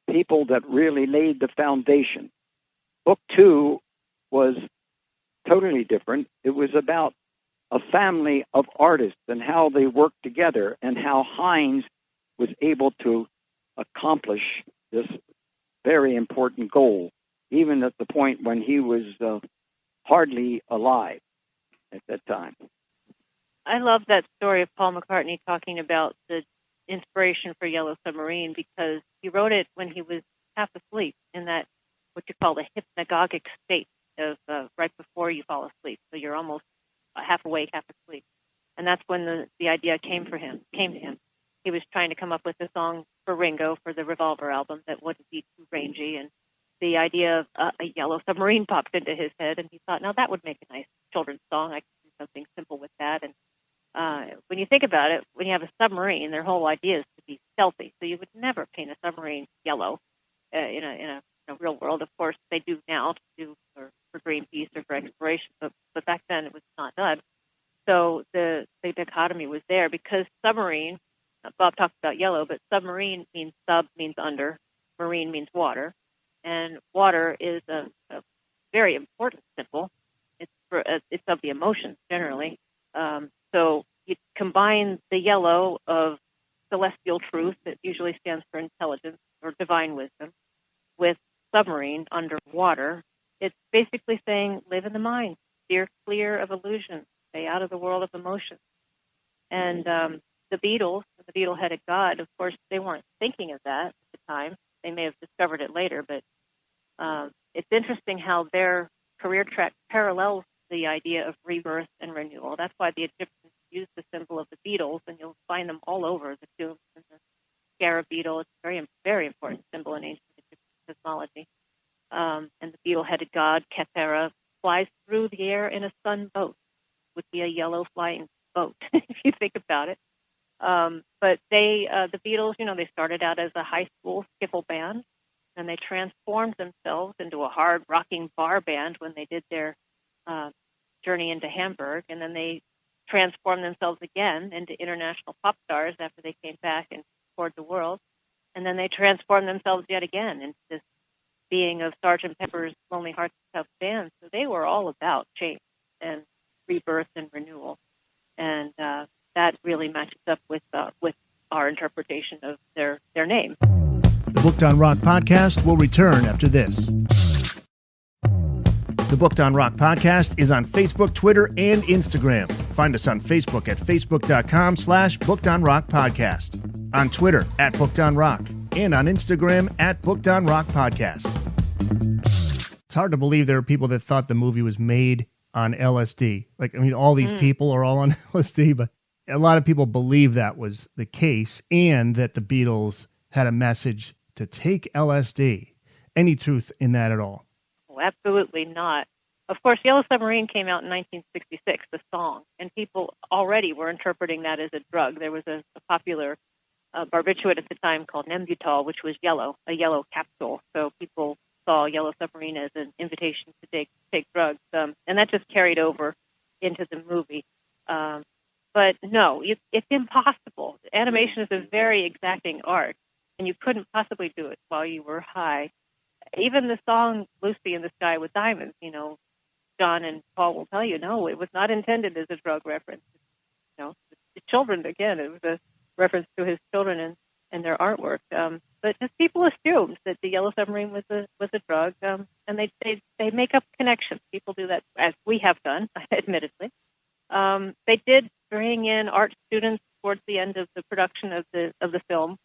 people that really laid the foundation. Book two was totally different. It was about a family of artists and how they worked together and how Heinz was able to accomplish this very important goal, even at the point when he was hardly alive at that time. I love that story of Paul McCartney talking about the inspiration for Yellow Submarine, because he wrote it when he was half asleep, in that what you call the hypnagogic state of right before you fall asleep. So you're almost half awake, half asleep. And that's when the idea came to him. He was trying to come up with a song for Ringo for the Revolver album that wouldn't be too rangy, and the idea of a yellow submarine popped into his head, and he thought, now that would make a nice children's song. I could do something simple with that. And when you think about it, when you have a submarine, their whole idea is to be stealthy. So you would never paint a submarine yellow in a real world. Of course, they do now to do for Greenpeace or for exploration, but back then it was not done. So the dichotomy was there, because submarine, Bob talked about yellow, but submarine means under, marine means water, and water is a very important symbol. It's of the emotions generally. So you combine the yellow of celestial truth, that usually stands for intelligence or divine wisdom, with submarine, underwater. It's basically saying, live in the mind, steer clear of illusion, stay out of the world of emotion. And the Beatles, the beetle-headed god, of course, they weren't thinking of that at the time. They may have discovered it later, but it's interesting how their career track parallels the idea of rebirth and renewal. That's why the Egyptians used the symbol of the beetles, and you'll find them all over the tombs and the scarab beetle. It's a very, very important symbol in ancient Egyptian cosmology. and the beetle-headed god Kethera flies through the air in a sun boat. Would be a yellow flying boat if you think about it. But the Beatles, they started out as a high school skiffle band, and they transformed themselves into a hard rocking bar band when they did their journey into Hamburg, and then they transformed themselves again into international pop stars after they came back and toured the world, and then they transformed themselves yet again into this being of Sgt. Pepper's Lonely Hearts Club Band. So they were all about change and rebirth and renewal, and that really matches up with our interpretation of their name. The Booked on Rock podcast will return after this. The Booked on Rock podcast is on Facebook, Twitter, and Instagram. Find us on Facebook at facebook.com/bookedonrockpodcast, on Twitter at bookedonrock, and on Instagram at bookedonrockpodcast. It's hard to believe there are people that thought the movie was made on LSD. All these people are all on LSD, but a lot of people believe that was the case and that the Beatles had a message to take LSD. Any truth in that at all? Oh, absolutely not. Of course, Yellow Submarine came out in 1966, the song, and people already were interpreting that as a drug. There was a popular barbiturate at the time called Nembutal, which was yellow, a yellow capsule. So people saw Yellow Submarine as an invitation to take drugs, and that just carried over into the movie. But no, it's impossible. Animation is a very exacting art, and you couldn't possibly do it while you were high. Even the song Lucy in the Sky with Diamonds, John and Paul will tell you, no, it was not intended as a drug reference. The children, again, it was a reference to his children and their artwork. But just people assumed that the Yellow Submarine was a drug, and they make up connections. People do that, as we have done, admittedly. They did bring in art students towards the end of the production of the film,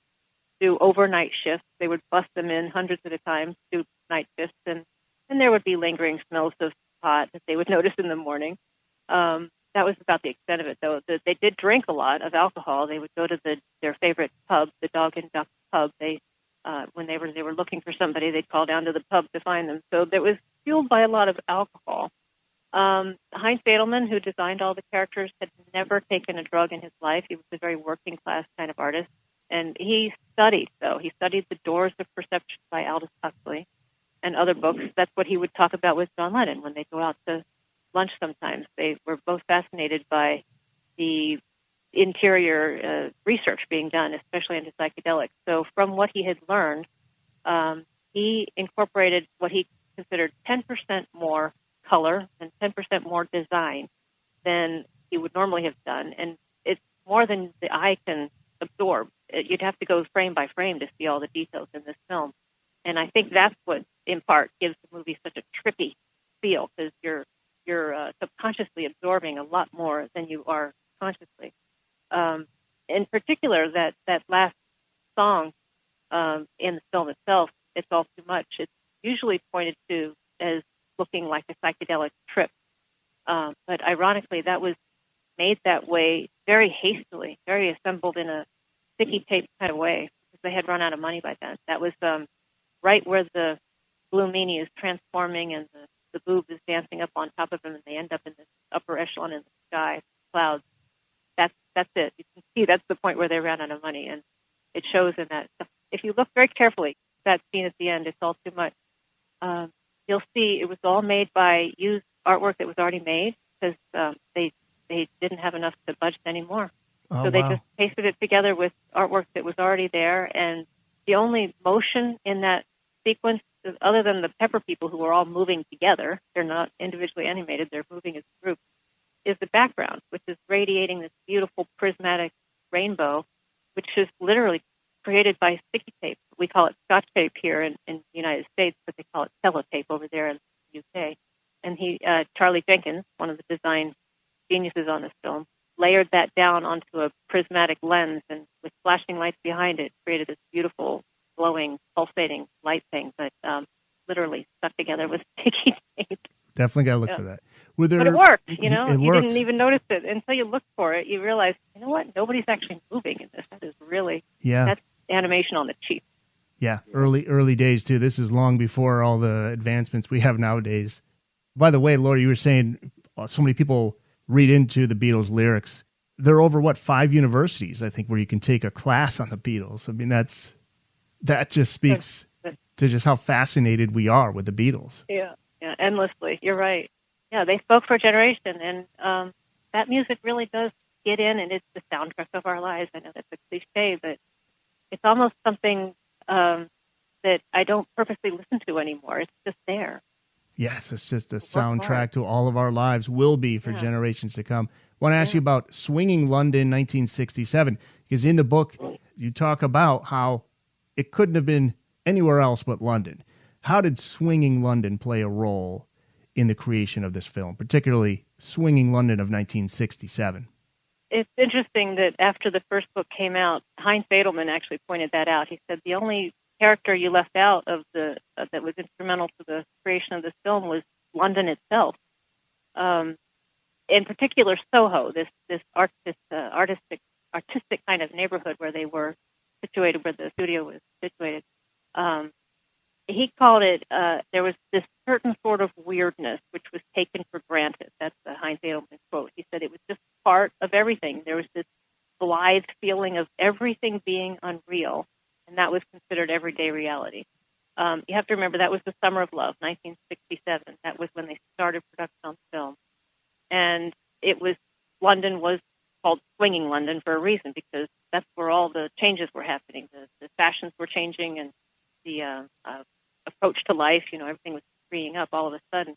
do overnight shifts. They would bust them in hundreds at a time, do night shifts, and there would be lingering smells of pot that they would notice in the morning. That was about the extent of it, though. They did drink a lot of alcohol. They would go to their favorite pub, the Dog and Duck pub. When they were looking for somebody, they'd call down to the pub to find them. So that was fueled by a lot of alcohol. Heinz Edelman, who designed all the characters, had never taken a drug in his life. He was a very working class kind of artist. And he studied The Doors of Perception by Aldous Huxley and other books. That's what he would talk about with John Lennon when they go out to lunch sometimes. They were both fascinated by the interior research being done, especially into psychedelics. So from what he had learned, he incorporated what he considered 10% more color and 10% more design than he would normally have done. And it's more than the eye can absorb. You'd have to go frame by frame to see all the details in this film. And I think that's what, in part, gives the movie such a trippy feel, because you're subconsciously absorbing a lot more than you are consciously. In particular, that last song in the film itself, It's All Too Much, it's usually pointed to as looking like a psychedelic trip. But ironically, that was made that way very hastily, very assembled in a sticky tape kind of way, because they had run out of money by then. That was right where the Blue Meanie is transforming and the boob is dancing up on top of him, and they end up in this upper echelon in the sky, clouds. That's it. You can see that's the point where they ran out of money, and it shows in that. If you look very carefully, that scene at the end, It's All Too Much, you'll see it was all made by used artwork that was already made, because they didn't have enough to budget anymore. Oh, so they wow. just pasted it together with artwork that was already there, and the only motion in that sequence, other than the Pepper people who are all moving together, they're not individually animated, they're moving as a group, is the background, which is radiating this beautiful prismatic rainbow, which is literally created by sticky tape. We call it Scotch tape here in the United States, but they call it sellotape over there in the UK. And Charlie Jenkins, one of the design geniuses on this film, layered that down onto a prismatic lens, and with flashing lights behind it, created this beautiful, glowing, pulsating light thing, but literally stuck together with sticky tape. Definitely got to look for that. But it worked, It you worked. didn't even notice it until you looked for it. You realize, you know what? Nobody's actually moving in this. That is really, that's animation on the cheap. Yeah, early days, too. This is long before all the advancements we have nowadays. By the way, Laura, you were saying so many people read into the Beatles lyrics. There are over, 5 universities, I think, where you can take a class on the Beatles. I mean, that just speaks to just how fascinated we are with the Beatles. Yeah, endlessly. You're right. Yeah, they spoke for a generation, and that music really does get in, and it's the soundtrack of our lives. I know that's a cliche, but it's almost something that I don't purposely listen to anymore. It's just there. Yes, it's just a soundtrack to all of our lives, will be for generations to come. I want to ask you about Swinging London 1967, because in the book you talk about how it couldn't have been anywhere else but London. How did Swinging London play a role in the creation of this film, particularly Swinging London of 1967? It's interesting that after the first book came out, Heinz Edelman actually pointed that out. He said the only character you left out of that was instrumental to the creation of this film was London itself. In particular, Soho, this artistic kind of neighborhood where they were situated, where the studio was situated. He called it, there was this certain sort of weirdness which was taken for granted. That's the Heinz Edelman quote. He said it was just part of everything. There was this blithe feeling of everything being unreal, and that was considered everyday reality. You have to remember that was the Summer of Love, 1967. That was when they started production on film. And London was called Swinging London for a reason, because that's where all the changes were happening. The fashions were changing, and the approach to life, everything was freeing up all of a sudden.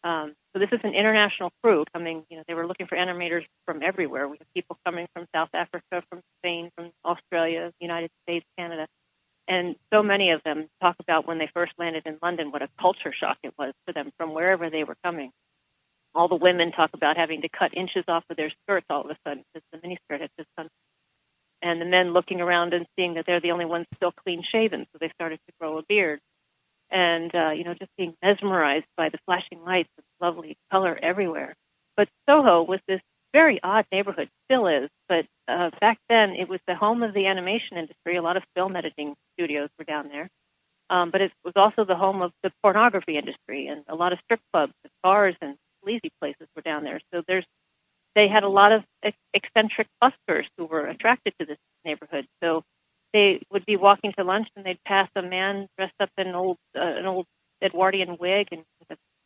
So this is an international crew coming, they were looking for animators from everywhere. We have people coming from South Africa, from Spain, from Australia, United States, Canada. And so many of them talk about when they first landed in London, what a culture shock it was for them from wherever they were coming. All the women talk about having to cut inches off of their skirts all of a sudden because the miniskirt had just come. And the men looking around and seeing that they're the only ones still clean-shaven, so they started to grow a beard. And, just being mesmerized by the flashing lights and lovely color everywhere. But Soho was this very odd neighborhood, still is, but back then it was the home of the animation industry. A lot of film editing studios were down there. But it was also the home of the pornography industry, and a lot of strip clubs and bars and sleazy places were down there. So they had a lot of eccentric buskers who were attracted to this neighborhood. So they would be walking to lunch, and they'd pass a man dressed up in an old Edwardian wig and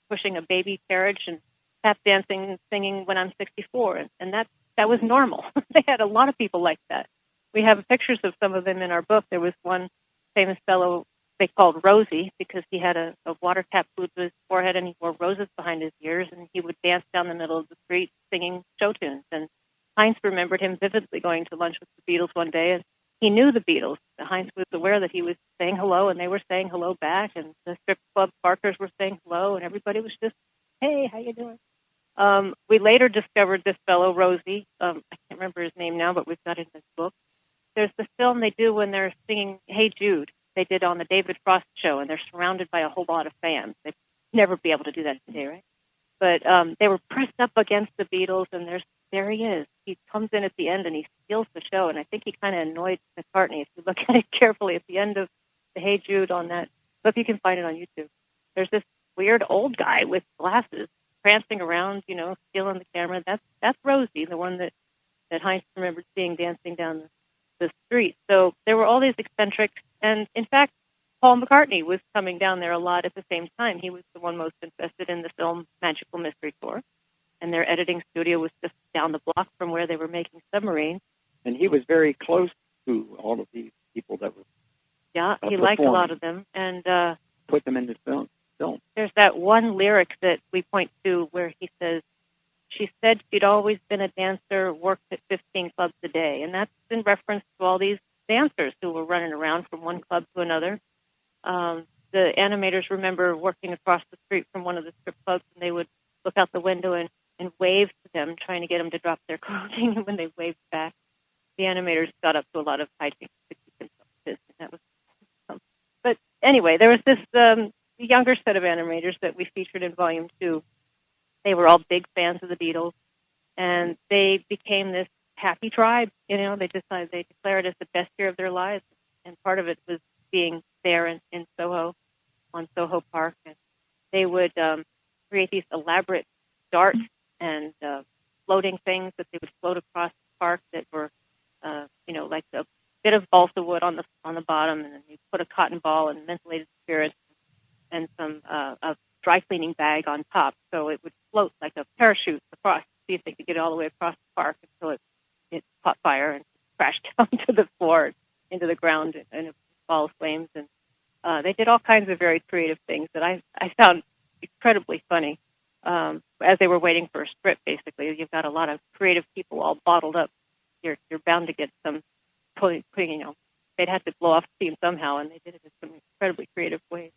pushing a baby carriage and tap dancing and singing "When I'm 64," and that was normal. They had a lot of people like that. We have pictures of some of them in our book. There was one famous fellow they called Rosie because he had a water tap glued to his forehead, and he wore roses behind his ears, and he would dance down the middle of the street singing show tunes. And Heinz remembered him vividly going to lunch with the Beatles one day, and he knew the Beatles. Heinz was aware that he was saying hello, and they were saying hello back, and the strip club barkers were saying hello, and everybody was just, hey, how you doing? We later discovered this fellow, Rosie. I can't remember his name now, but we've got it in this book. There's the film they do when they're singing Hey Jude. They did on the David Frost show, and they're surrounded by a whole lot of fans. They'd never be able to do that today, right? But they were pressed up against the Beatles, and there he is. He comes in at the end, and he steals the show, and I think he kind of annoyed Mccartney. If you look at it carefully, at the end of the Hey Jude on that book, you can find it on YouTube. There's this weird old guy with glasses prancing around, stealing the camera. That's Rosie, the one that Heinz remembered seeing dancing down the street. So there were all these eccentrics, and in fact, Paul McCartney was coming down there a lot at the same time. He was the one most invested in the film Magical Mystery Tour, and their editing studio was just down the block from where they were making Submarine. And he was very close to all of these people that were he liked a lot of them, and put them in the film. There's that one lyric that we point to where he says, "She said she'd always been a dancer, worked at 15 clubs a day." And that's in reference to all these dancers who were running around from one club to another. The animators remember working across the street from one of the strip clubs, and they would look out the window and wave to them, trying to get them to drop their clothing. And when they waved back, the animators got up to a lot of hijinks to keep themselves busy. That was but anyway, there was this younger set of animators that we featured in Volume 2. They were all big fans of the Beatles, and they became this happy tribe. They declared it as the best year of their lives, and part of it was being there in Soho, on Soho Park, and they would create these elaborate darts and floating things that they would float across the park that were, like a bit of balsa wood on the bottom, and then you put a cotton ball and mentholated spirits and some a dry cleaning bag on top, so it would float like a parachute across. See if they could get it all the way across the park until it caught fire and crashed down to the floor, into the ground, and a ball of flames. And they did all kinds of very creative things that I found incredibly funny. As they were waiting for a script, basically, you've got a lot of creative people all bottled up. You're bound to get some, they'd have to blow off steam somehow, and they did it in some incredibly creative ways.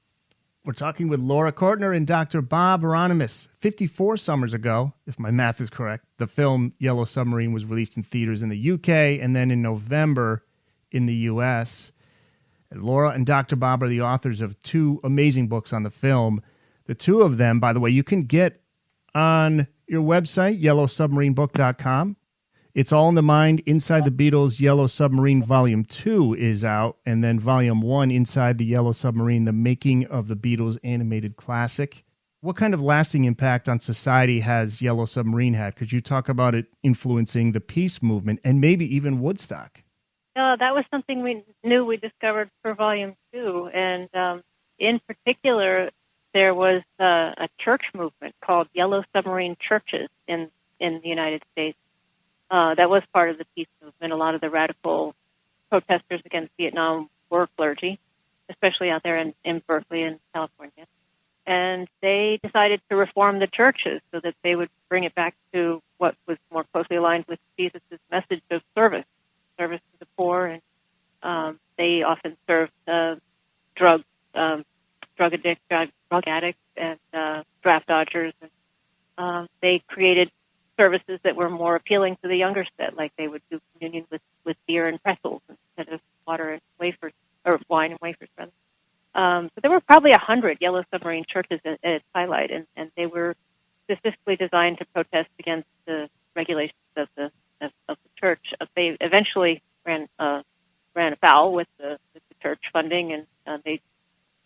We're talking with Laura Cortner and Dr. Bob Hieronimus. 54 summers ago, if my math is correct, the film Yellow Submarine was released in theaters in the UK and then in November in the US. And Laura and Dr. Bob are the authors of two amazing books on the film. The two of them, by the way, you can get on your website, yellowsubmarinebook.com. It's All in the Mind, Inside the Beatles Yellow Submarine Volume 2 is out, and then Volume 1, Inside the Yellow Submarine, The Making of the Beatles Animated Classic. What kind of lasting impact on society has Yellow Submarine had? Could you talk about it influencing the peace movement and maybe even Woodstock? That was something we discovered for Volume 2, and in particular, there was a church movement called Yellow Submarine Churches in the United States. That was part of the peace movement. A lot of the radical protesters against Vietnam were clergy, especially out there in Berkeley and California. And they decided to reform the churches so that they would bring it back to what was more closely aligned with Jesus' message of service to the poor. And they often served drug addicts, and draft dodgers. And they created services that were more appealing to the younger set, like they would do communion with beer and pretzels instead of water and wafers, or wine and wafers, rather. So there were probably 100 Yellow Submarine churches at its highlight, and they were specifically designed to protest against the regulations of the church. They eventually ran afoul with the church funding, and they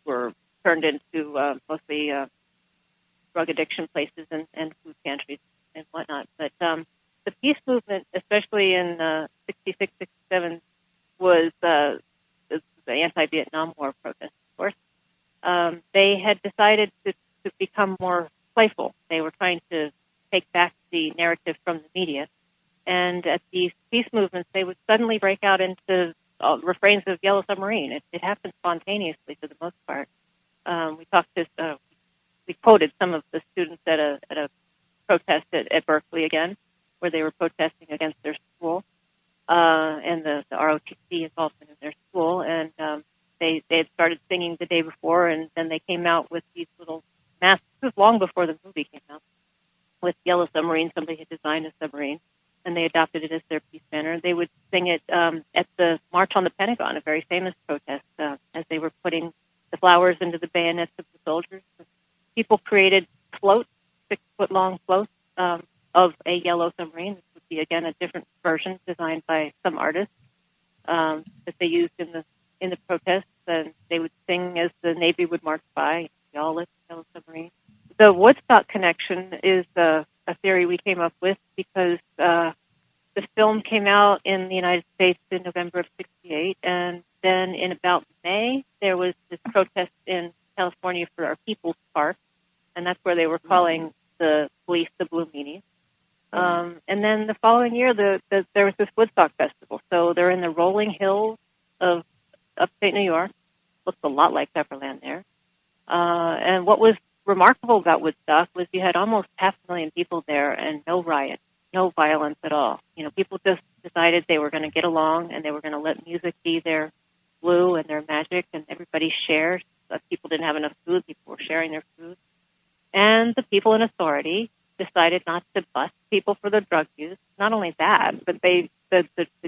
were turned into mostly drug addiction places and food pantries and whatnot. But the peace movement, especially in 66, 67, was the anti-Vietnam War protest, of course. They had decided to become more playful. They were trying to take back the narrative from the media. And at these peace movements, they would suddenly break out into refrains of Yellow Submarine. It happened spontaneously for the most part. We quoted some of the students at a protest at Berkeley again, where they were protesting against their school and the ROTC involvement in their school. And they had started singing the day before, and then they came out with these little masks. This was long before the movie came out, with Yellow Submarine. Somebody had designed a submarine, and they adopted it as their peace banner. They would sing it at the March on the Pentagon, a very famous protest, as they were putting the flowers into the bayonets of the soldiers. People created floats, 6-foot-long floats of a yellow submarine. This would be, again, a different version designed by some artists that they used in the protests. And they would sing as the Navy would march by, y'all lit the yellow submarine. The Woodstock connection is a theory we came up with because the film came out in the United States in November of 68, and then in about May, there was this protest in California for our People's Park, and that's where they were calling the police the Blue Meanies. And then the following year, there was this Woodstock Festival. So they're in the rolling hills of upstate New York. Looks a lot like Pepperland there. And what was remarkable about Woodstock was you had almost 500,000 people there and no riots, no violence at all. People just decided they were going to get along and they were going to let music be their glue and their magic, and everybody shared. If people didn't have enough food, people were sharing their food. And the people in authority decided not to bust people for their drug use. Not only that, but the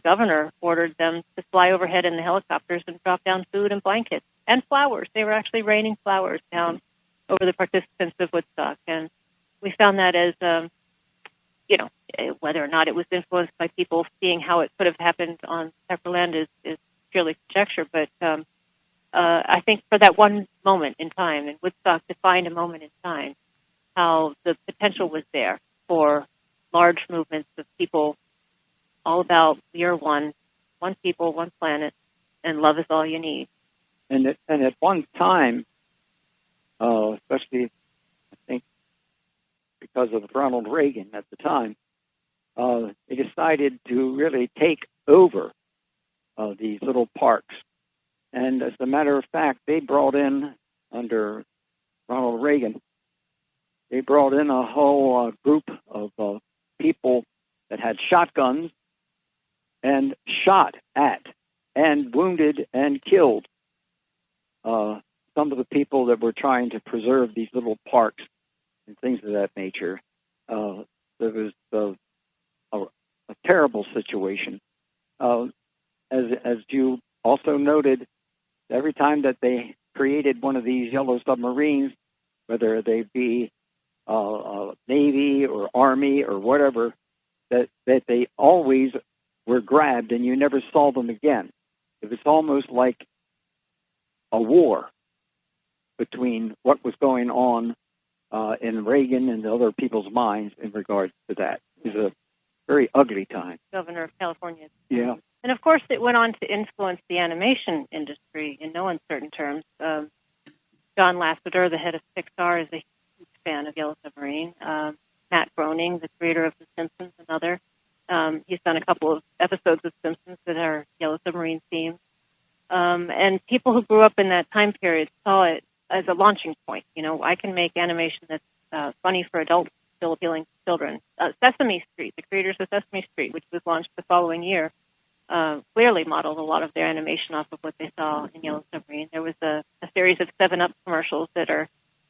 governor ordered them to fly overhead in the helicopters and drop down food and blankets and flowers. They were actually raining flowers down over the participants of Woodstock. And we found that as, whether or not it was influenced by people seeing how it could have happened on Pepperland is purely conjecture. But I think for that one moment in time, in Woodstock defined a moment in time, how the potential was there for large movements of people all about we are one people, one planet, and love is all you need. And at one time, especially, I think, because of Ronald Reagan at the time, they decided to really take over these little parks. And as a matter of fact, they brought in, under Ronald Reagan, they brought in a whole group of people that had shotguns and shot at and wounded and killed some of the people that were trying to preserve these little parks and things of that nature. There was a terrible situation. As you also noted, every time that they created one of these yellow submarines, whether they be Navy or Army or whatever, that they always were grabbed and you never saw them again. It was almost like a war between what was going on in Reagan and other people's minds in regards to that. It was a very ugly time. Governor of California. Yeah. And of course, it went on to influence the animation industry in no uncertain terms. John Lasseter, the head of Pixar, is a huge fan of Yellow Submarine. Matt Groening, the creator of The Simpsons, another. He's done a couple of episodes of Simpsons that are Yellow Submarine themed. And people who grew up in that time period saw it as a launching point. You know, I can make animation that's funny for adults, still appealing to children. Sesame Street, the creators of Sesame Street, which was launched the following year, clearly modeled a lot of their animation off of what they saw in Yellow Submarine. There was a series of 7-Up commercials that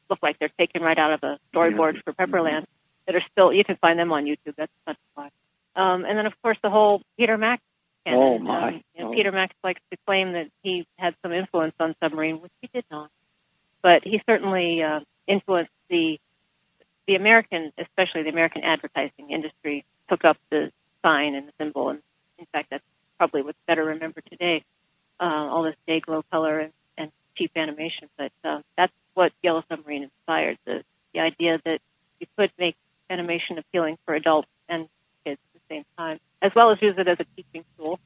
look like they're taken right out of a storyboard for Pepperland that are still, you can find them on YouTube. That's fun to watch. And then, of course, the whole Peter Max canon. Oh, my. Peter Max likes to claim that he had some influence on Submarine, which he did not. But he certainly influenced the American, especially the American advertising industry, took up the sign and the symbol. And in fact, that's probably what's better remembered today, all this day glow color and cheap animation. But that's what Yellow Submarine inspired, the idea that you could make animation appealing for adults and kids at the same time, as well as use it as a teaching tool.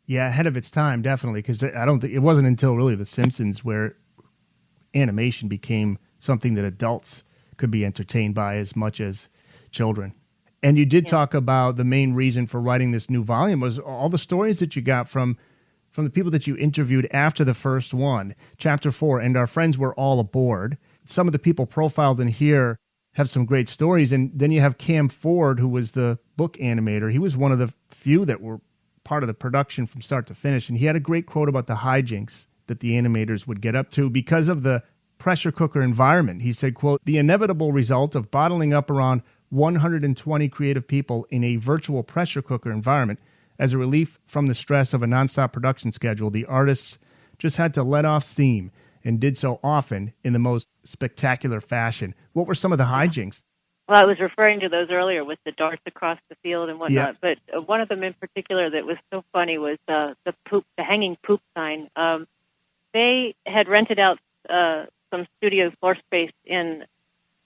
Yeah, ahead of its time, definitely, because I don't think it wasn't until really The Simpsons where animation became something that adults could be entertained by as much as children. And you did talk about the main reason for writing this new volume was all the stories that you got from the people that you interviewed after the first one, Chapter 4, and our friends were all aboard. Some of the people profiled in here have some great stories. And then you have Cam Ford, who was the book animator. He was one of the few that were part of the production from start to finish. And he had a great quote about the hijinks that the animators would get up to because of the pressure cooker environment. He said, quote, "The inevitable result of bottling up around 120 creative people in a virtual pressure cooker environment as a relief from the stress of a nonstop production schedule, the artists just had to let off steam and did so often in the most spectacular fashion." What were some of the hijinks? Well, I was referring to those earlier with the darts across the field and whatnot, but one of them in particular that was so funny was the hanging poop sign. They had rented out some studio floor space in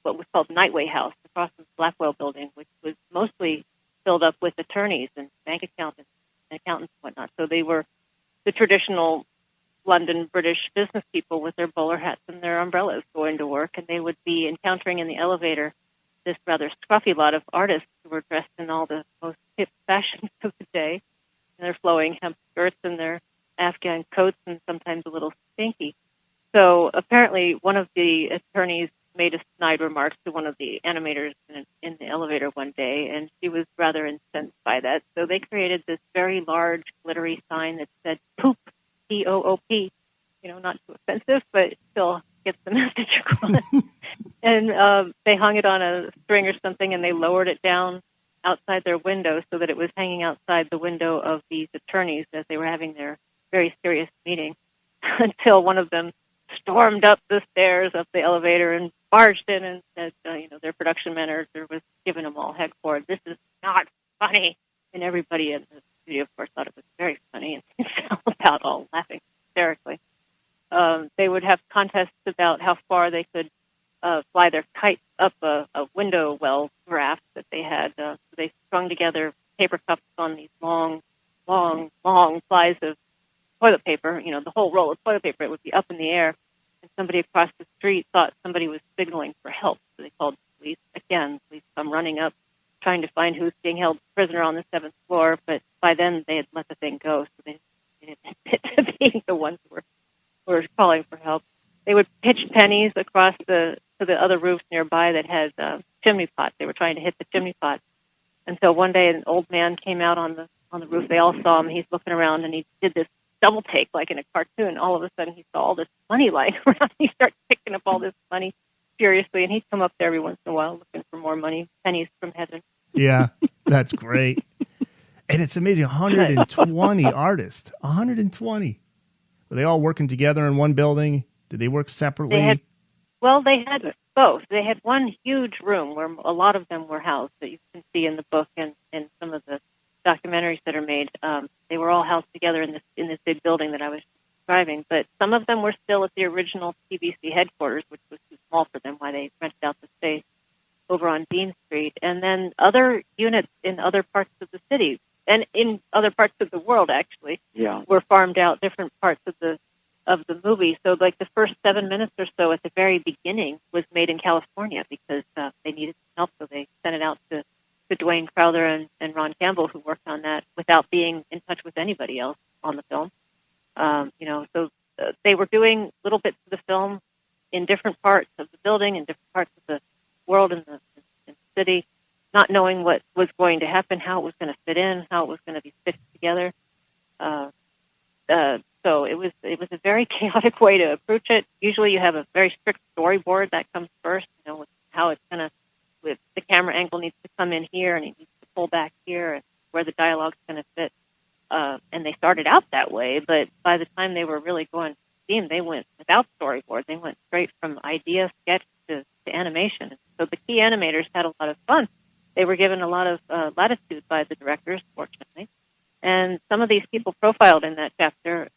what was called Nightway House across from the Blackwell building, which was mostly filled up with attorneys and bank accountants and whatnot. So they were the traditional London British business people with their bowler hats and their umbrellas going to work, and they would be encountering in the elevator this rather scruffy lot of artists who were dressed in all the most hip fashions of the day, and their flowing hemp skirts and their Afghan coats and sometimes a little stinky. So apparently one of the attorneys made a snide remark to one of the animators in the elevator one day, and she was rather incensed by that. So they created this very large, glittery sign that said "Poop," P-O-O-P. You know, not too offensive, but still gets the message across. And they hung it on a string or something, and they lowered it down outside their window so that it was hanging outside the window of these attorneys as they were having their very serious meeting, until one of them stormed up the stairs, up the elevator, and barged in and said, their production manager was giving them all heck for it. "This is not funny." And everybody in the studio, of course, thought it was very funny, and they fell about all laughing hysterically. would have contests about how far they could fly their kites up a window well raft that they had. So they strung together paper cups on these long flies of toilet paper. The whole roll of toilet paper, it would be up in the air. And somebody across the street thought somebody was signaling for help. So they called the police. Again, police come running up, trying to find who's being held prisoner on the 7th floor. But by then, they had let the thing go, so they didn't admit to being the ones who were calling for help. They would pitch pennies across to the other roofs nearby that had chimney pots. They were trying to hit the chimney pot. And so one day, an old man came out on the roof. They all saw him. He's looking around, and he did this double take like in a cartoon. All of a sudden, he saw all this money lying around. He started picking up all this money furiously, and he'd come up there every once in a while looking for more money, pennies from heaven. Yeah, that's great. And it's amazing, 120 artists, 120. Were they all working together in one building? Did they work separately? They had both. They had one huge room where a lot of them were housed that you can see in the book and in some of the documentaries that are made. They were all housed together in this big building that I was describing, but some of them were still at the original TBC headquarters, which was too small for them, why they rented out the space over on Dean Street. And then other units in other parts of the city and in other parts of the world, actually, were farmed out, different parts of the movie. So like the first 7 minutes or so at the very beginning was made in California because they needed some help, so they sent it out to Dwayne Crowther and Ron Campbell, who worked on that without being in touch with anybody else on the film. So they were doing little bits of the film in different parts of the building, in different parts of the world in the city, not knowing what was going to happen, how it was going to fit in, how it was going to be fit together. So it was a very chaotic way to approach it. Usually you have a very strict storyboard that comes first, with how it's going to, with the camera angle needs to come in here and it needs to pull back here and where the dialogue's going to fit. And they started out that way, but by the time they were really going to steam, they went without storyboard. They went straight from idea, sketch to animation. So the key animators had a lot of fun. They were given a lot of latitude by the directors, fortunately. And some of these people profiled in that chapter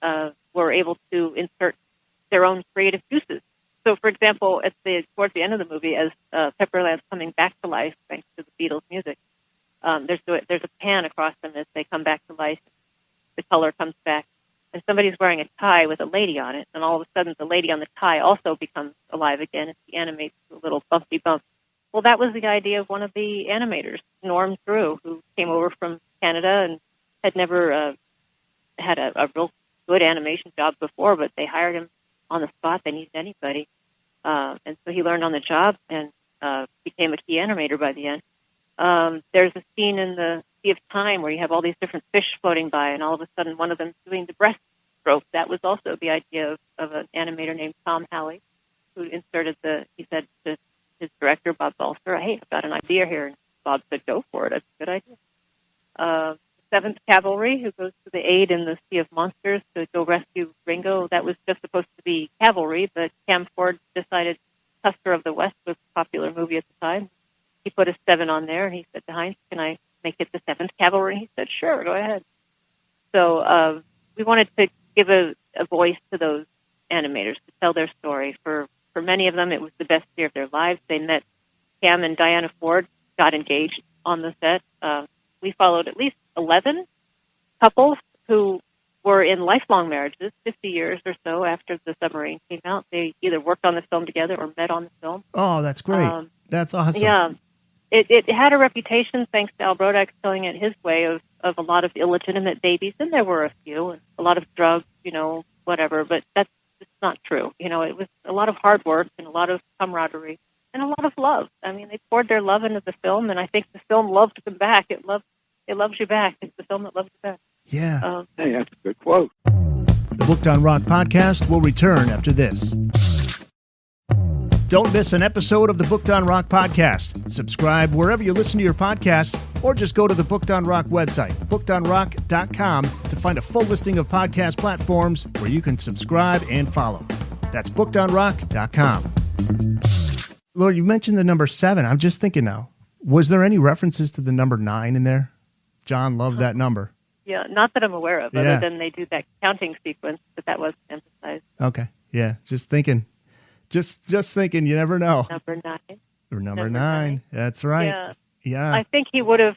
were able to insert their own creative juices. So, for example, towards the end of the movie, as Pepperland's coming back to life thanks to the Beatles music, there's a pan across them as they come back to life. The color comes back, and somebody's wearing a tie with a lady on it, and all of a sudden the lady on the tie also becomes alive again, and she animates a little bumpy bump. Well, that was the idea of one of the animators, Norm Drew, who came over from Canada and had never had a real good animation job before, but they hired him on the spot. They needed anybody. And so he learned on the job and became a key animator by the end. There's a scene in the Sea of Time where you have all these different fish floating by, and all of a sudden one of them doing the breaststroke. That was also the idea of an animator named Tom Halley, who inserted he said to his director, Bob Balser, hey, I've got an idea here. And Bob said, go for it. That's a good idea. 7th Cavalry, who goes to the aid in the Sea of Monsters to go rescue Ringo. That was just supposed to be cavalry, but Cam Ford decided Custer of the West was a popular movie at the time. He put a 7 on there, and he said to Heinz, can I make it the 7th Cavalry? He said, sure, go ahead. So we wanted to give a voice to those animators to tell their story. For many of them, it was the best year of their lives. They met Cam and Diana Ford, got engaged on the set. We followed at least 11 couples who were in lifelong marriages, 50 years or so after the submarine came out. They either worked on the film together or met on the film. Oh, that's great. That's awesome. Yeah. It had a reputation, thanks to Al Brodak's telling it his way, of a lot of illegitimate babies, and there were a few, and a lot of drugs, whatever, but that's just not true. It was a lot of hard work and a lot of camaraderie and a lot of love. I mean, they poured their love into the film, and I think the film loved them back. It loves you back. It's the film that loves you back. Yeah. Hey, that's a good quote. The Booked on Rock podcast will return after this. Don't miss an episode of the Booked on Rock podcast. Subscribe wherever you listen to your podcasts, or just go to the Booked on Rock website, bookedonrock.com, to find a full listing of podcast platforms where you can subscribe and follow. That's bookedonrock.com. Laura, you mentioned the number 7. I'm just thinking now, was there any references to the number 9 in there? John loved that number. Yeah, not that I'm aware of, other than they do that counting sequence, but that wasn't emphasized. Okay. Yeah, just thinking. Just thinking, you never know. Number 9. Or number nine. That's right. Yeah. I think he would have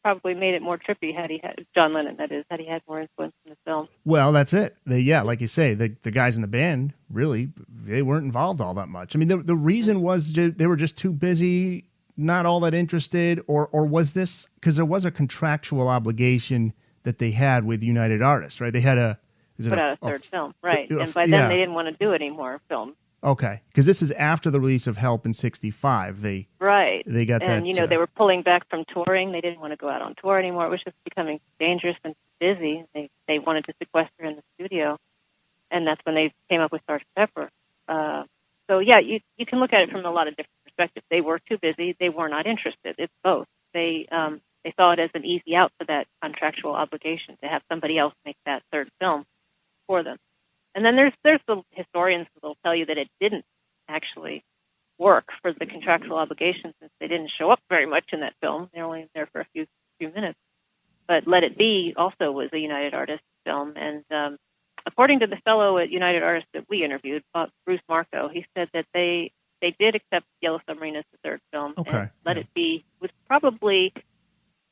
probably made it more trippy had he had, John Lennon, that is, had he had more influence in the film. Well, that's it. Like you say, the guys in the band, really, they weren't involved all that much. I mean, the reason was they were just too busy, not all that interested, or was this, because there was a contractual obligation that they had with United Artists, right? They had put out a third film, right. And by then they didn't want to do any more films. Okay, because this is after the release of Help in '65. They got that. And, they were pulling back from touring. They didn't want to go out on tour anymore. It was just becoming dangerous and busy. They wanted to sequester in the studio, and that's when they came up with Sgt. Pepper. You can look at it from a lot of different perspectives. They were too busy. They were not interested. It's both. They saw it as an easy out for that contractual obligation to have somebody else make that third film for them. And then there's the historians who will tell you that it didn't actually work for the contractual obligations, since they didn't show up very much in that film. They're only there for a few minutes. But Let It Be also was a United Artists film, and according to the fellow at United Artists that we interviewed, Bruce Marco, he said that they did accept Yellow Submarine as the third film. Okay. And Let It Be was probably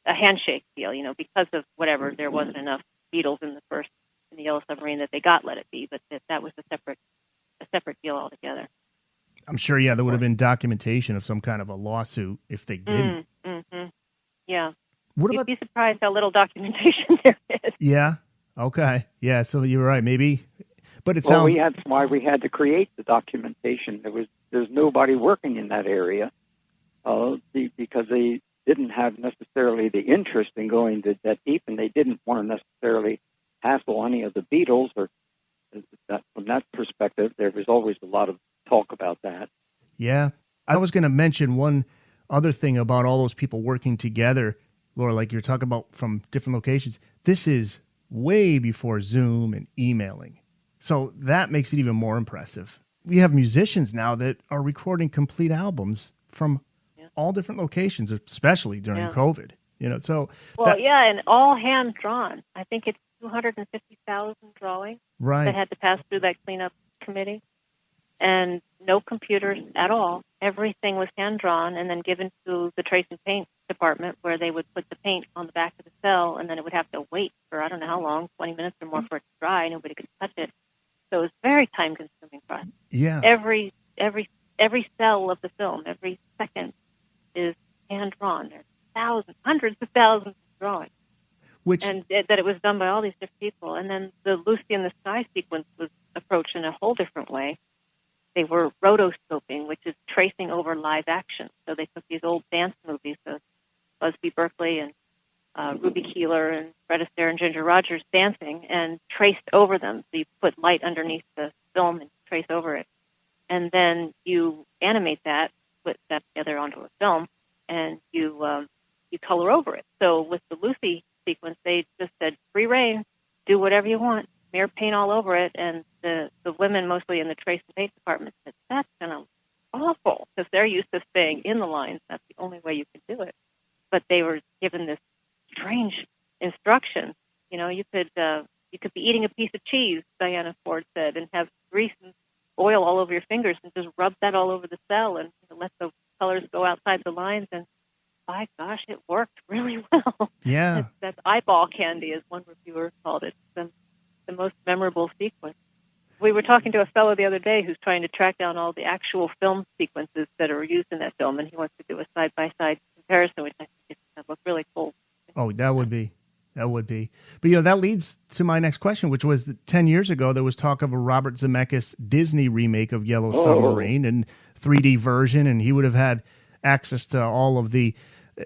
a handshake deal, because of whatever, there wasn't enough Beatles in the Yellow Submarine that they got Let It Be, but that was a separate deal altogether. I'm sure, there would have been documentation of some kind of a lawsuit if they didn't. Yeah. You'd be surprised how little documentation there is. Yeah. Okay. Yeah. So you're right. Maybe, but it sounds. That's why we had to create the documentation. There's nobody working in that area, because they didn't have necessarily the interest in going that deep, and they didn't want to necessarily hassle any of the Beatles, or from that perspective, there was always a lot of talk about that. Yeah. I was going to mention one other thing about all those people working together, Laura, like you're talking about from different locations. This is way before Zoom and emailing. So that makes it even more impressive. We have musicians now that are recording complete albums from all different locations, especially during COVID. And all hand drawn. I think it's 250,000 drawings that had to pass through that cleanup committee, and no computers at all. Everything was hand drawn and then given to the trace and paint department, where they would put the paint on the back of the cell, and then it would have to wait for I don't know how long, 20 minutes or more, for it to dry. Nobody could touch it. So it was very time-consuming process. Yeah. Every cell of the film, every second is hand drawn. There's hundreds of thousands of drawings. And that it was done by all these different people. And then the Lucy in the Sky sequence was approached in a whole different way. They were rotoscoping, which is tracing over live action. So they took these old dance movies of Busby Berkeley and Ruby Keeler and Fred Astaire and Ginger Rogers dancing, and traced over them. So you put light underneath the film and trace over it. And then you animate that, put that together onto a film, and you color over it. So with the Lucy sequence, they just said, free reign, do whatever you want, smear paint all over it. And the women, mostly in the trace and paint department, said, that's kind of awful, because they're used to staying in the lines. That's the only way you can do it. But they were given this strange instruction. You could be eating a piece of cheese, Diana Ford said, and have grease and oil all over your fingers, and just rub that all over the cell, and let the colors go outside the lines. And by gosh, it worked really well. Yeah. That's eyeball candy, as one reviewer called it. It's the most memorable sequence. We were talking to a fellow the other day who's trying to track down all the actual film sequences that are used in that film, and he wants to do a side-by-side comparison, which I think would look really cool. Oh, that would be. But, that leads to my next question, which was that 10 years ago, there was talk of a Robert Zemeckis Disney remake of Yellow Submarine and 3D version, and he would have had access to all of the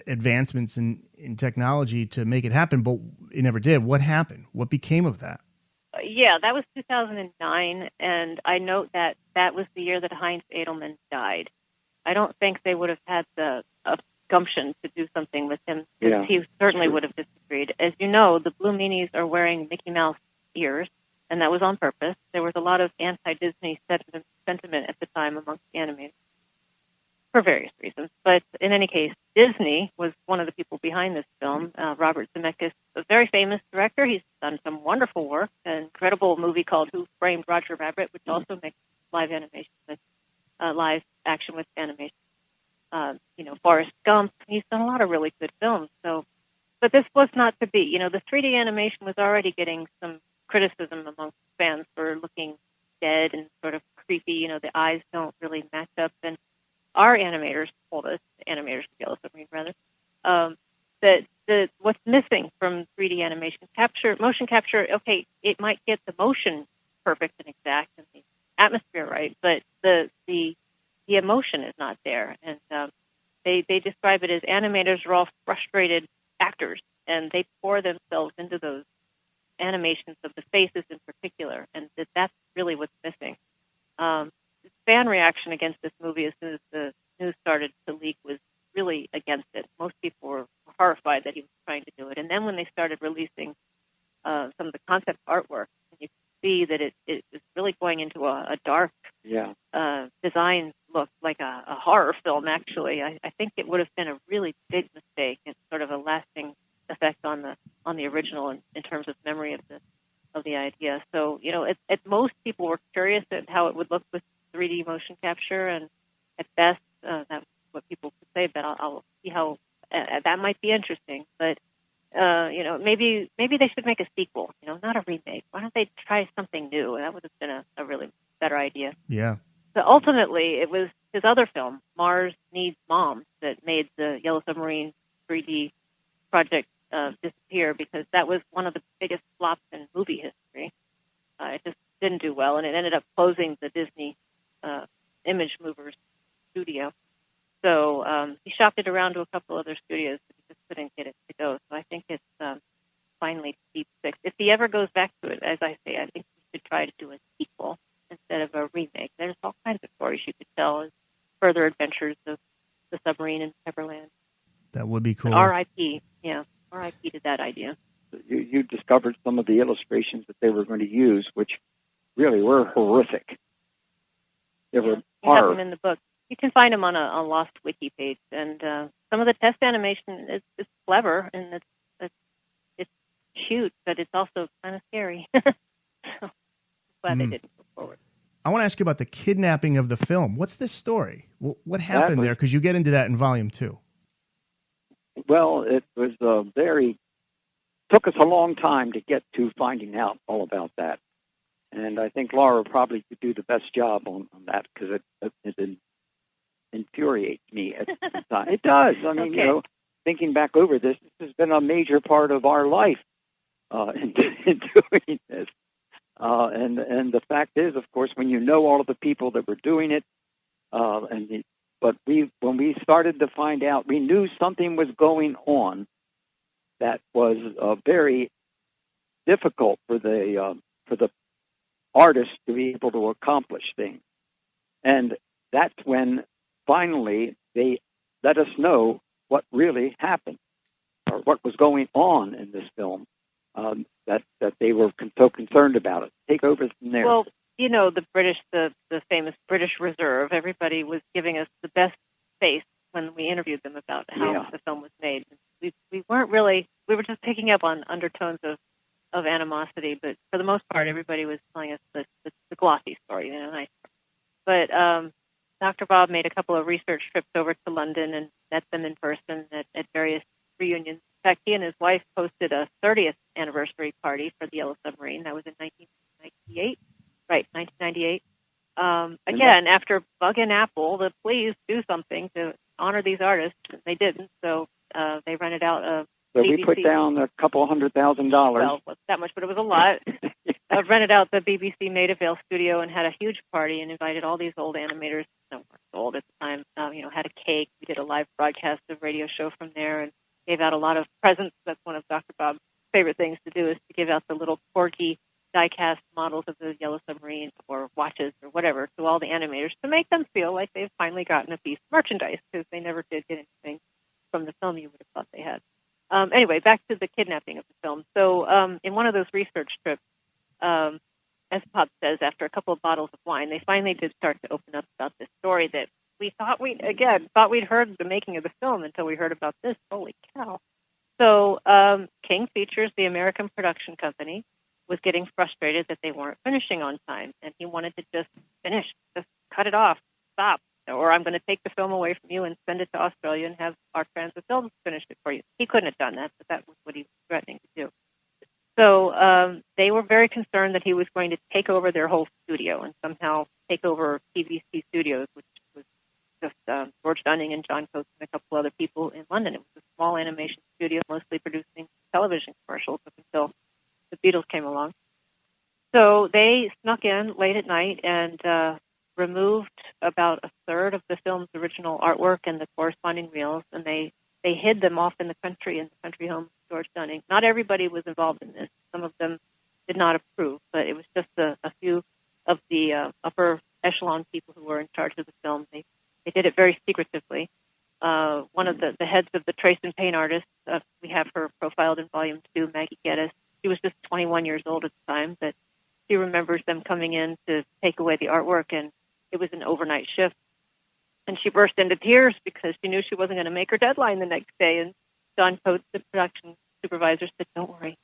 advancements in technology to make it happen, but it never did. What happened? What became of that? That was 2009, and I note that was the year that Heinz Edelman died. I don't think they would have had the gumption to do something with him. Yeah, he certainly would have disagreed. As you know, the Blue Meanies are wearing Mickey Mouse ears, and that was on purpose. There was a lot of anti-Disney sentiment at the time amongst the animators. for various reasons. But in any case, Disney was one of the people behind this film. Robert Zemeckis, a very famous director. He's done some wonderful work. An incredible movie called Who Framed Roger Rabbit, which also makes live animation with live action with animation. Forrest Gump. He's done a lot of really good films. So, but this was not to be. The 3D animation was already getting some criticism amongst fans for looking dead and sort of creepy. The eyes don't really match up. And our animators told us, animators of Yellow Submarine rather, that what's missing from 3D animation motion capture, okay, it might get the motion perfect and exact and the atmosphere right, but the emotion is not there. And they describe it as animators are all frustrated actors, and they pour themselves into those animations of the faces in particular, and that's really what's missing. Fan reaction against this movie as soon as the news started to leak was really against it. Most people were horrified that he was trying to do it. And then when they started releasing some of the concept artwork, you could see that it was really going into a dark design look, like a horror film, actually. I think it would have been a really big mistake and sort of a lasting effect on the original in terms of memory of the idea. So, at most people were curious at how it would look with 3D motion capture, and at best, that's what people could say, but I'll see how that might be interesting. But, maybe they should make a sequel, not a remake. Why don't they try something new? That would have been a really better idea. Yeah. So ultimately, it was his other film, Mars Needs Moms, that made the Yellow Submarine 3D project disappear, because that was one of the biggest flops in movie history. It just didn't do well, and it ended up closing the Disney Image Movers studio. So he shopped it around to a couple other studios, but he just couldn't get it to go. So I think it's finally deep six. If he ever goes back to it, as I say, I think he should try to do a sequel instead of a remake. There's all kinds of stories you could tell as further adventures of the submarine in Pepperland. That would be cool. R.I.P. Yeah, R.I.P. to that idea. You discovered some of the illustrations that they were going to use, which really were horrific. They were you have them in the book. You can find them on a Lost Wiki page, and some of the test animation is clever, and it's cute, but it's also kind of scary. So glad they didn't go forward. I want to ask you about the kidnapping of the film. What's this story? What happened there? Because you get into that in Volume 2. Well, it was took us a long time to get to finding out all about that. And I think Laura probably could do the best job on that, because it infuriates me at the time. It does. I mean, okay. Thinking back over this has been a major part of our life in doing this. And the fact is, of course, when you know all of the people that were doing it, but when we started to find out, we knew something was going on that was very difficult for the artists to be able to accomplish things. And that's when finally they let us know what really happened, or what was going on in this film, that they were so concerned about it. Take over from there. Well, the famous British Reserve, everybody was giving us the best face when we interviewed them about how the film was made. We weren't really, we were just picking up on undertones of animosity, but for the most part, everybody was telling us the glossy story, nice. But Dr. Bob made a couple of research trips over to London and met them in person at various reunions. In fact, he and his wife hosted a 30th anniversary party for the Yellow Submarine. That was in 1998. Right, 1998. Again, after bugging Apple to please do something to honor these artists, they didn't. So they rented out a So BBC. we put down a couple $100,000. Well, wasn't that much, but it was a lot. Rented out the BBC Maida Vale studio and had a huge party and invited all these old animators. No, weren't old at the time. Had a cake. We did a live broadcast of radio show from there and gave out a lot of presents. That's one of Dr. Bob's favorite things to do, is to give out the little porky die-cast models of the Yellow Submarine or watches or whatever to all the animators to make them feel like they've finally gotten a piece of merchandise, because they never did get anything from the film you would have thought they had. Anyway, back to the kidnapping of the film. So in one of those research trips, as Pop says, after a couple of bottles of wine, they finally did start to open up about this story that we thought we'd heard the making of the film until we heard about this. Holy cow. So King Features, the American production company, was getting frustrated that they weren't finishing on time, and he wanted to just finish, just cut it off, stop, or I'm going to take the film away from you and send it to Australia and have our Transit Films finish it for you. He couldn't have done that, but that was what he was threatening to do. So they were very concerned that he was going to take over their whole studio and somehow take over TVC Studios, which was just George Dunning and John Coates and a couple other people in London. It was a small animation studio, mostly producing television commercials up until the Beatles came along. So they snuck in late at night and removed about a third of the film's original artwork and the corresponding reels, and they hid them off in the country home of George Dunning. Not everybody was involved in this. Some of them did not approve, but it was just a few of the upper echelon people who were in charge of the film. They did it very secretively. One of the heads of the trace and paint artists, we have her profiled in Volume 2, Maggie Geddes. She was just 21 years old at the time, but she remembers them coming in to take away the artwork, and it was an overnight shift. And she burst into tears because she knew she wasn't going to make her deadline the next day. And John Coates, the production supervisor, said, don't worry,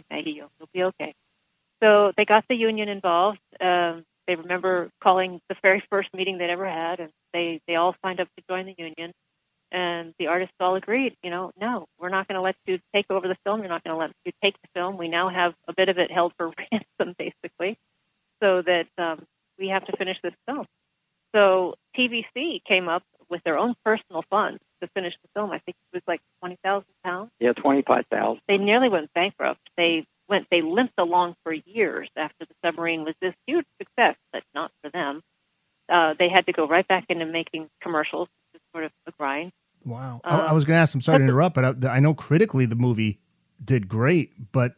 Maggie, you'll be okay. So they got the union involved. They remember calling the very first meeting they'd ever had, and they all signed up to join the union. And the artists all agreed, no, we're not going to let you take over the film. You're not going to let you take the film. We now have a bit of it held for ransom, basically, so that we have to finish this film. So TVC came up with their own personal funds to finish the film. I think it was like £20,000. Yeah, 25,000. They nearly went bankrupt. They limped along for years after the submarine was this huge success, but not for them. They had to go right back into making commercials, which is sort of a grind. Wow. I was going to ask, I'm sorry to interrupt, but I know critically the movie did great, but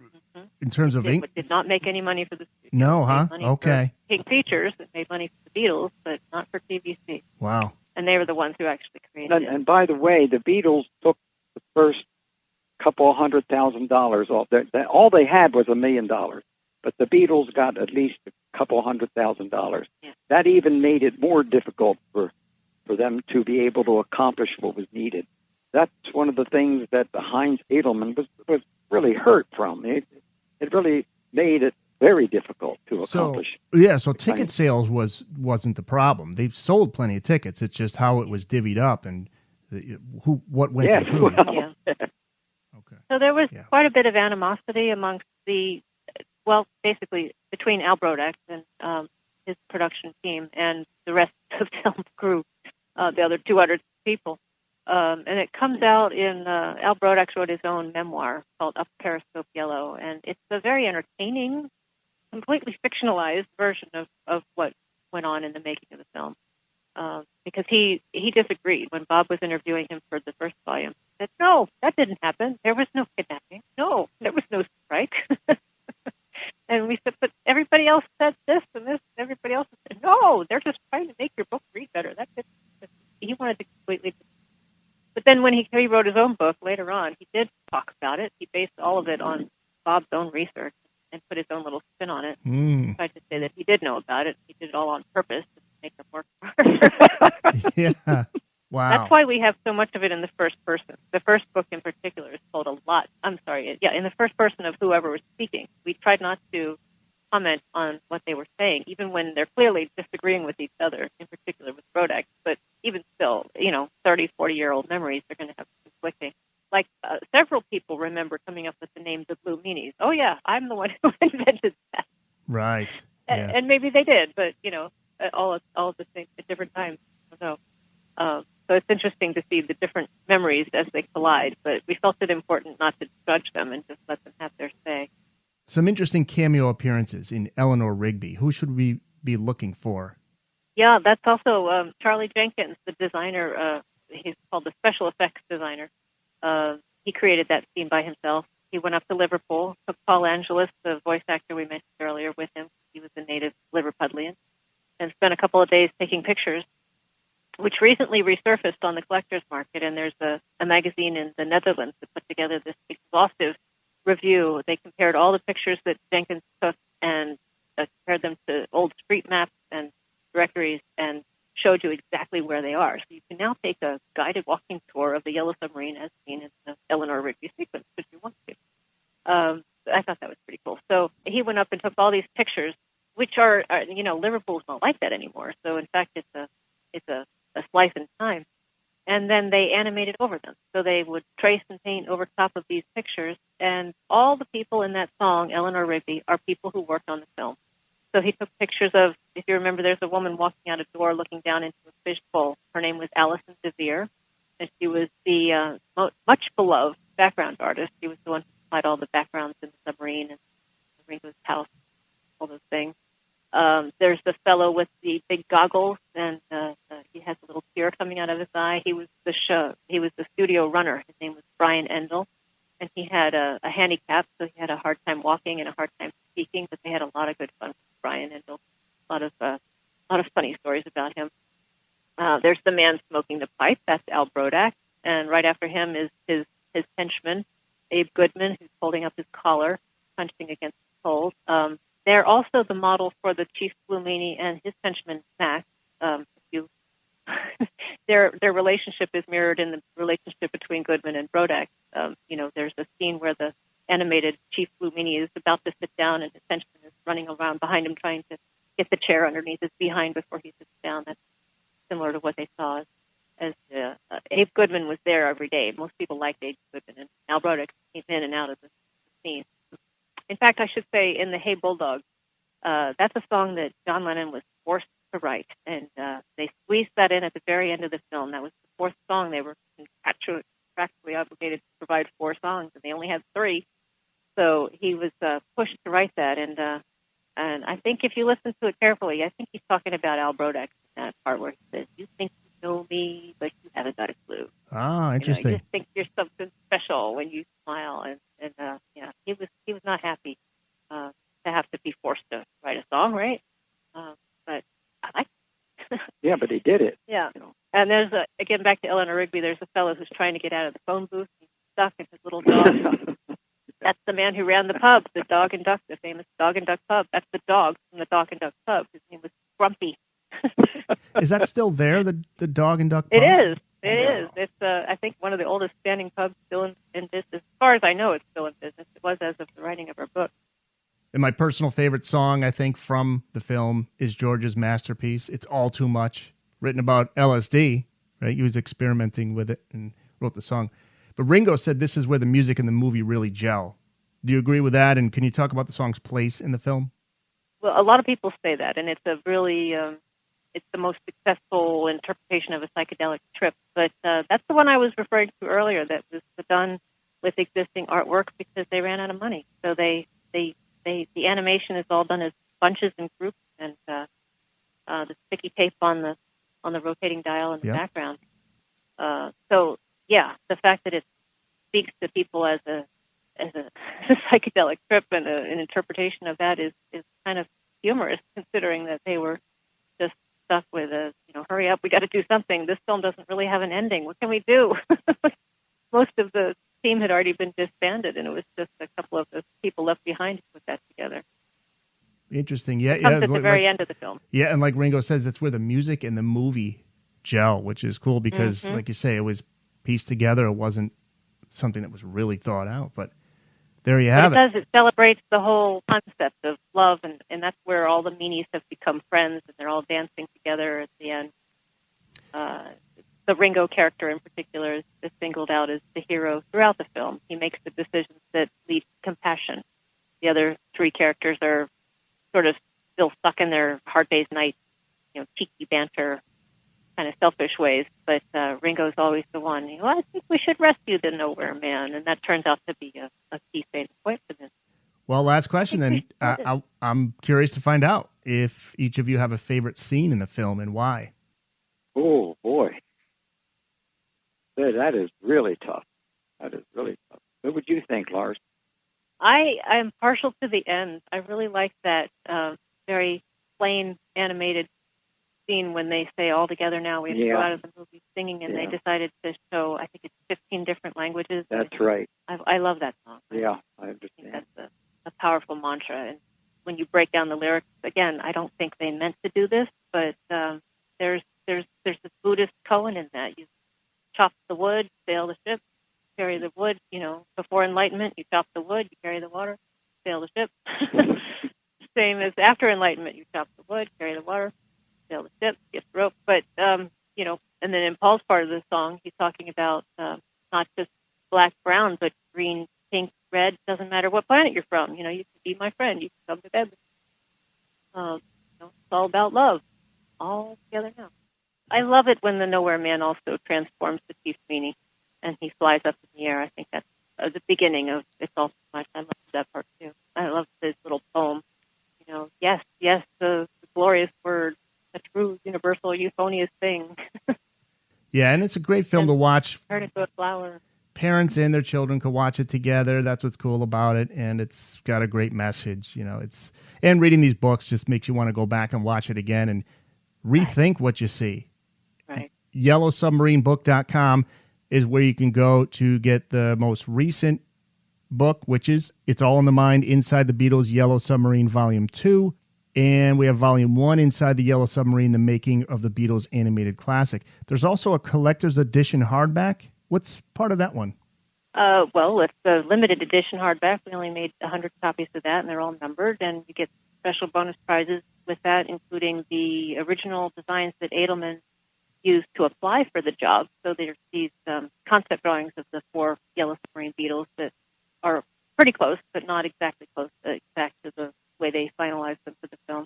in terms of ink, did not make any money for the studio. No, huh? Okay. King Features, it made money for the Beatles, but not for TVC. Wow. And they were the ones who actually created it. And by the way, the Beatles took the first couple $100,000 off. All they had was $1 million, but the Beatles got at least a couple $100,000. Yeah. That even made it more difficult for them to be able to accomplish what was needed. That's one of the things that Heinz Edelman was really hurt from. It really made it very difficult to accomplish. So ticket sales wasn't the problem. They sold plenty of tickets. It's just how it was divvied up and what went to who. Well. Yeah. Okay. So there was quite a bit of animosity amongst basically between Al Brodak and his production team and the rest of the film crew, the other 200 people. And it comes out in, Al Brodak wrote his own memoir called Up Periscope Yellow, and it's a very entertaining, completely fictionalized version of what went on in the making of the film. Because he disagreed when Bob was interviewing him for the first volume. He said, no, that didn't happen. There was no kidnapping. No, there was no strike. And we said, but everybody else said this and this, and everybody else said, no, they're just trying to make your book read better. That's it. He wanted to completely. But then when he wrote his own book later on, he did talk about it. He based all of it on Bob's own research and put his own little spin on it. He tried to say that he did know about it. He did it all on purpose to make them work harder. Yeah. Wow. That's why we have so much of it in the first person. The first book in particular is told a lot. In the first person of whoever was speaking. We tried not to comment on what they were saying, even when they're clearly disagreeing with each other, in particular with Brodak. But even still, 30, 40-year-old memories are going to have conflicting. Like several people remember coming up with the name the Blue Meanies. Oh, yeah, I'm the one who invented that. Right. Yeah. And maybe they did, but, all at the same, at different times. I don't know. So it's interesting to see the different memories as they collide, but we felt it important not to judge them and just let them have their say. Some interesting cameo appearances in Eleanor Rigby. Who should we be looking for? Yeah, that's also Charlie Jenkins, the designer. He's called the special effects designer. He created that scene by himself. He went up to Liverpool, took Paul Angelis, the voice actor we mentioned earlier, with him. He was a native Liverpudlian, and spent a couple of days taking pictures, which recently resurfaced on the collector's market. And there's a magazine in the Netherlands that put together this exhaustive review. They compared all the pictures that Jenkins took and compared them to old street maps and directories and showed you exactly where they are. So you can now take a guided walking tour of the Yellow Submarine as seen in the Eleanor Rigby sequence if you want to. I thought that was pretty cool. So he went up and took all these pictures, which are Liverpool's not like that anymore. So in fact, it's a slice in time. And then they animated over them. So they would trace and paint over top of these pictures. And all the people in that song, Eleanor Rigby, are people who worked on the film. So he took pictures of, if you remember, there's a woman walking out a door looking down into a fishbowl. Her name was Alison DeVere, and she was the much beloved background artist. She was the one who supplied all the backgrounds in the submarine and Ringo's house, all those things. There's the fellow with the big goggles, and he has a little tear coming out of his eye. He was the studio runner. His name was Brian Endel, and he had a handicap, so he had a hard time walking and a hard time speaking. But they had a lot of good fun with Brian Endel. A lot of funny stories about him. There's the man smoking the pipe. That's Al Brodak, and right after him is his henchman, Abe Goodman, who's holding up his collar, punching against the cold. They're also the model for the Chief Blue Meanie and his henchman, Max. Their relationship is mirrored in the relationship between Goodman and Brodak. There's a scene where the animated Chief Blue Meanie is about to sit down and his henchman is running around behind him trying to get the chair underneath his behind before he sits down. That's similar to what they saw as Abe Goodman was there every day. Most people liked Abe Goodman, and Al Brodak came in and out of the scene. In fact, I should say in the Hey Bulldog, that's a song that John Lennon was forced to write, and they squeezed that in at the very end of the film. That was the fourth song. They were contractually obligated to provide 4 songs, and they only had 3. So he was pushed to write that, and I think if you listen to it carefully, I think he's talking about Al Brodak in that part where he says, "You think you know me, but you haven't got a clue." Ah, interesting. You just think you're something special when you smile, and he was not happy to have to be forced to write a song, right? But I like it. Yeah, but he did it. Yeah. And there's again back to Eleanor Rigby. There's a fellow who's trying to get out of the phone booth. He's stuck in his little dog. That's the man who ran the pub, the Dog and Duck, the famous Dog and Duck pub. That's the dog from the Dog and Duck pub. His name was Grumpy. Is that still there, the Dog and Duck pub? It is. It is. It's, I think, one of the oldest standing pubs still in business. As far as I know, it's still in business. It was as of the writing of our book. And my personal favorite song, I think, from the film is George's masterpiece, It's All Too Much, written about LSD, right? He was experimenting with it and wrote the song. But Ringo said this is where the music and the movie really gel. Do you agree with that? And can you talk about the song's place in the film? Well, a lot of people say that, and it's a really, it's the most successful interpretation of a psychedelic trip. But that's the one I was referring to earlier that was done with existing artwork because they ran out of money. So the animation is all done as bunches and groups, and the sticky tape on the rotating dial in the background. So yeah, the fact that it speaks to people as a psychedelic trip and an interpretation of that is kind of humorous, considering that they were just stuck with hurry up, we got to do something. This film doesn't really have an ending. What can we do? Most of the team had already been disbanded, and it was just a couple of the people left behind to put that together. Interesting. Yeah, it comes at the very end of the film. Yeah, and like Ringo says, that's where the music and the movie gel, which is cool because, like you say, it was pieced together. It wasn't something that was really thought out, but there you have it. It celebrates the whole concept of love, and that's where all the meanies have become friends, and they're all dancing together at the end. The Ringo character in particular is singled out as the hero throughout the film. He makes the decisions that lead to compassion. The other 3 characters are sort of still stuck in their hard day's night, cheeky banter, kind of selfish ways. But Ringo's always the one. I think we should rescue the Nowhere Man, and that turns out to be a key salient point for this. Well, last question then. I'm curious to find out if each of you have a favorite scene in the film and why. Oh, boy. That is really tough. That is really tough. What would you think, Lars? I'm partial to the end. I really like that very plain animated scene when they say all together now we have to go out of the movie singing, and they decided to show, I think it's 15 different languages. That's right. I love that song. Yeah, I understand. I think that's a powerful mantra. And when you break down the lyrics, again, I don't think they meant to do this, but there's Cohen in that. You chop the wood, sail the ship, carry the wood. Before Enlightenment, you chop the wood, you carry the water, sail the ship. Same as after Enlightenment, you chop the wood, carry the water, sail the ship, gift rope. But, and then in Paul's part of the song, he's talking about not just black, brown, but green, pink, red. Doesn't matter what planet you're from. You can be my friend. You can come to bed. It's all about love. All together now. I love it when the Nowhere Man also transforms the Chief Meanie and he flies up in the air. I think that's the beginning of It's All So Much. I love that part too. I love his little poem. Yes, the glorious word, a true universal euphonious thing. Yeah, and it's a great film to watch. Turn into a flower. Parents and their children can watch it together. That's what's cool about it, and it's got a great message. And reading these books just makes you want to go back and watch it again and rethink what you see. Right. YellowSubmarineBook.com is where you can go to get the most recent book, which is It's All in the Mind Inside the Beatles Yellow Submarine Volume 2. And we have Volume 1, Inside the Yellow Submarine, The Making of the Beatles Animated Classic. There's also a collector's edition hardback. What's part of that one? Well, it's a limited edition hardback. We only made 100 copies of that, and they're all numbered. And you get special bonus prizes with that, including the original designs that Edelman used to apply for the job. So there's these concept drawings of the 4 Yellow Submarine Beatles that are pretty close, but not exactly close exact to the way they finalized them for the film.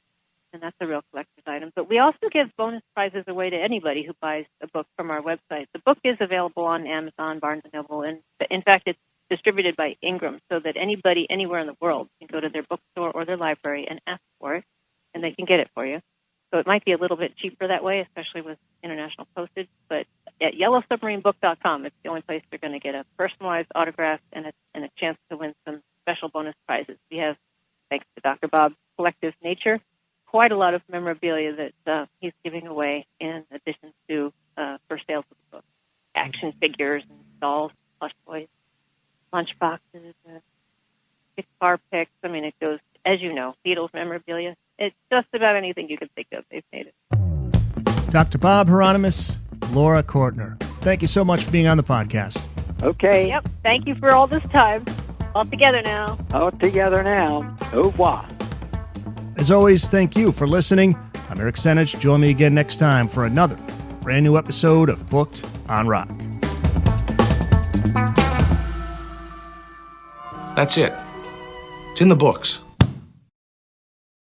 And that's a real collector's item. But we also give bonus prizes away to anybody who buys a book from our website. The book is available on Amazon, Barnes & Noble, and in fact, it's distributed by Ingram so that anybody anywhere in the world can go to their bookstore or their library and ask for it, and they can get it for you. So it might be a little bit cheaper that way, especially with international postage. But at YellowSubmarineBook.com, it's the only place you're going to get a personalized autograph and a chance to win some special bonus prizes. We have, thanks to Dr. Bob's collective nature, quite a lot of memorabilia that he's giving away in addition to for sales of the book. Action figures and dolls, plush toys, lunchboxes, car picks. I mean, it goes, as you know, Beatles memorabilia. It's just about anything you can think of. They've made it. Dr. Bob Hieronimus, Laura Cortner, thank you so much for being on the podcast. Okay. Yep. Thank you for all this time. All together now. All together now. Au revoir. As always, thank you for listening. I'm Eric Senich. Join me again next time for another brand new episode of Booked on Rock. That's it. It's in the books.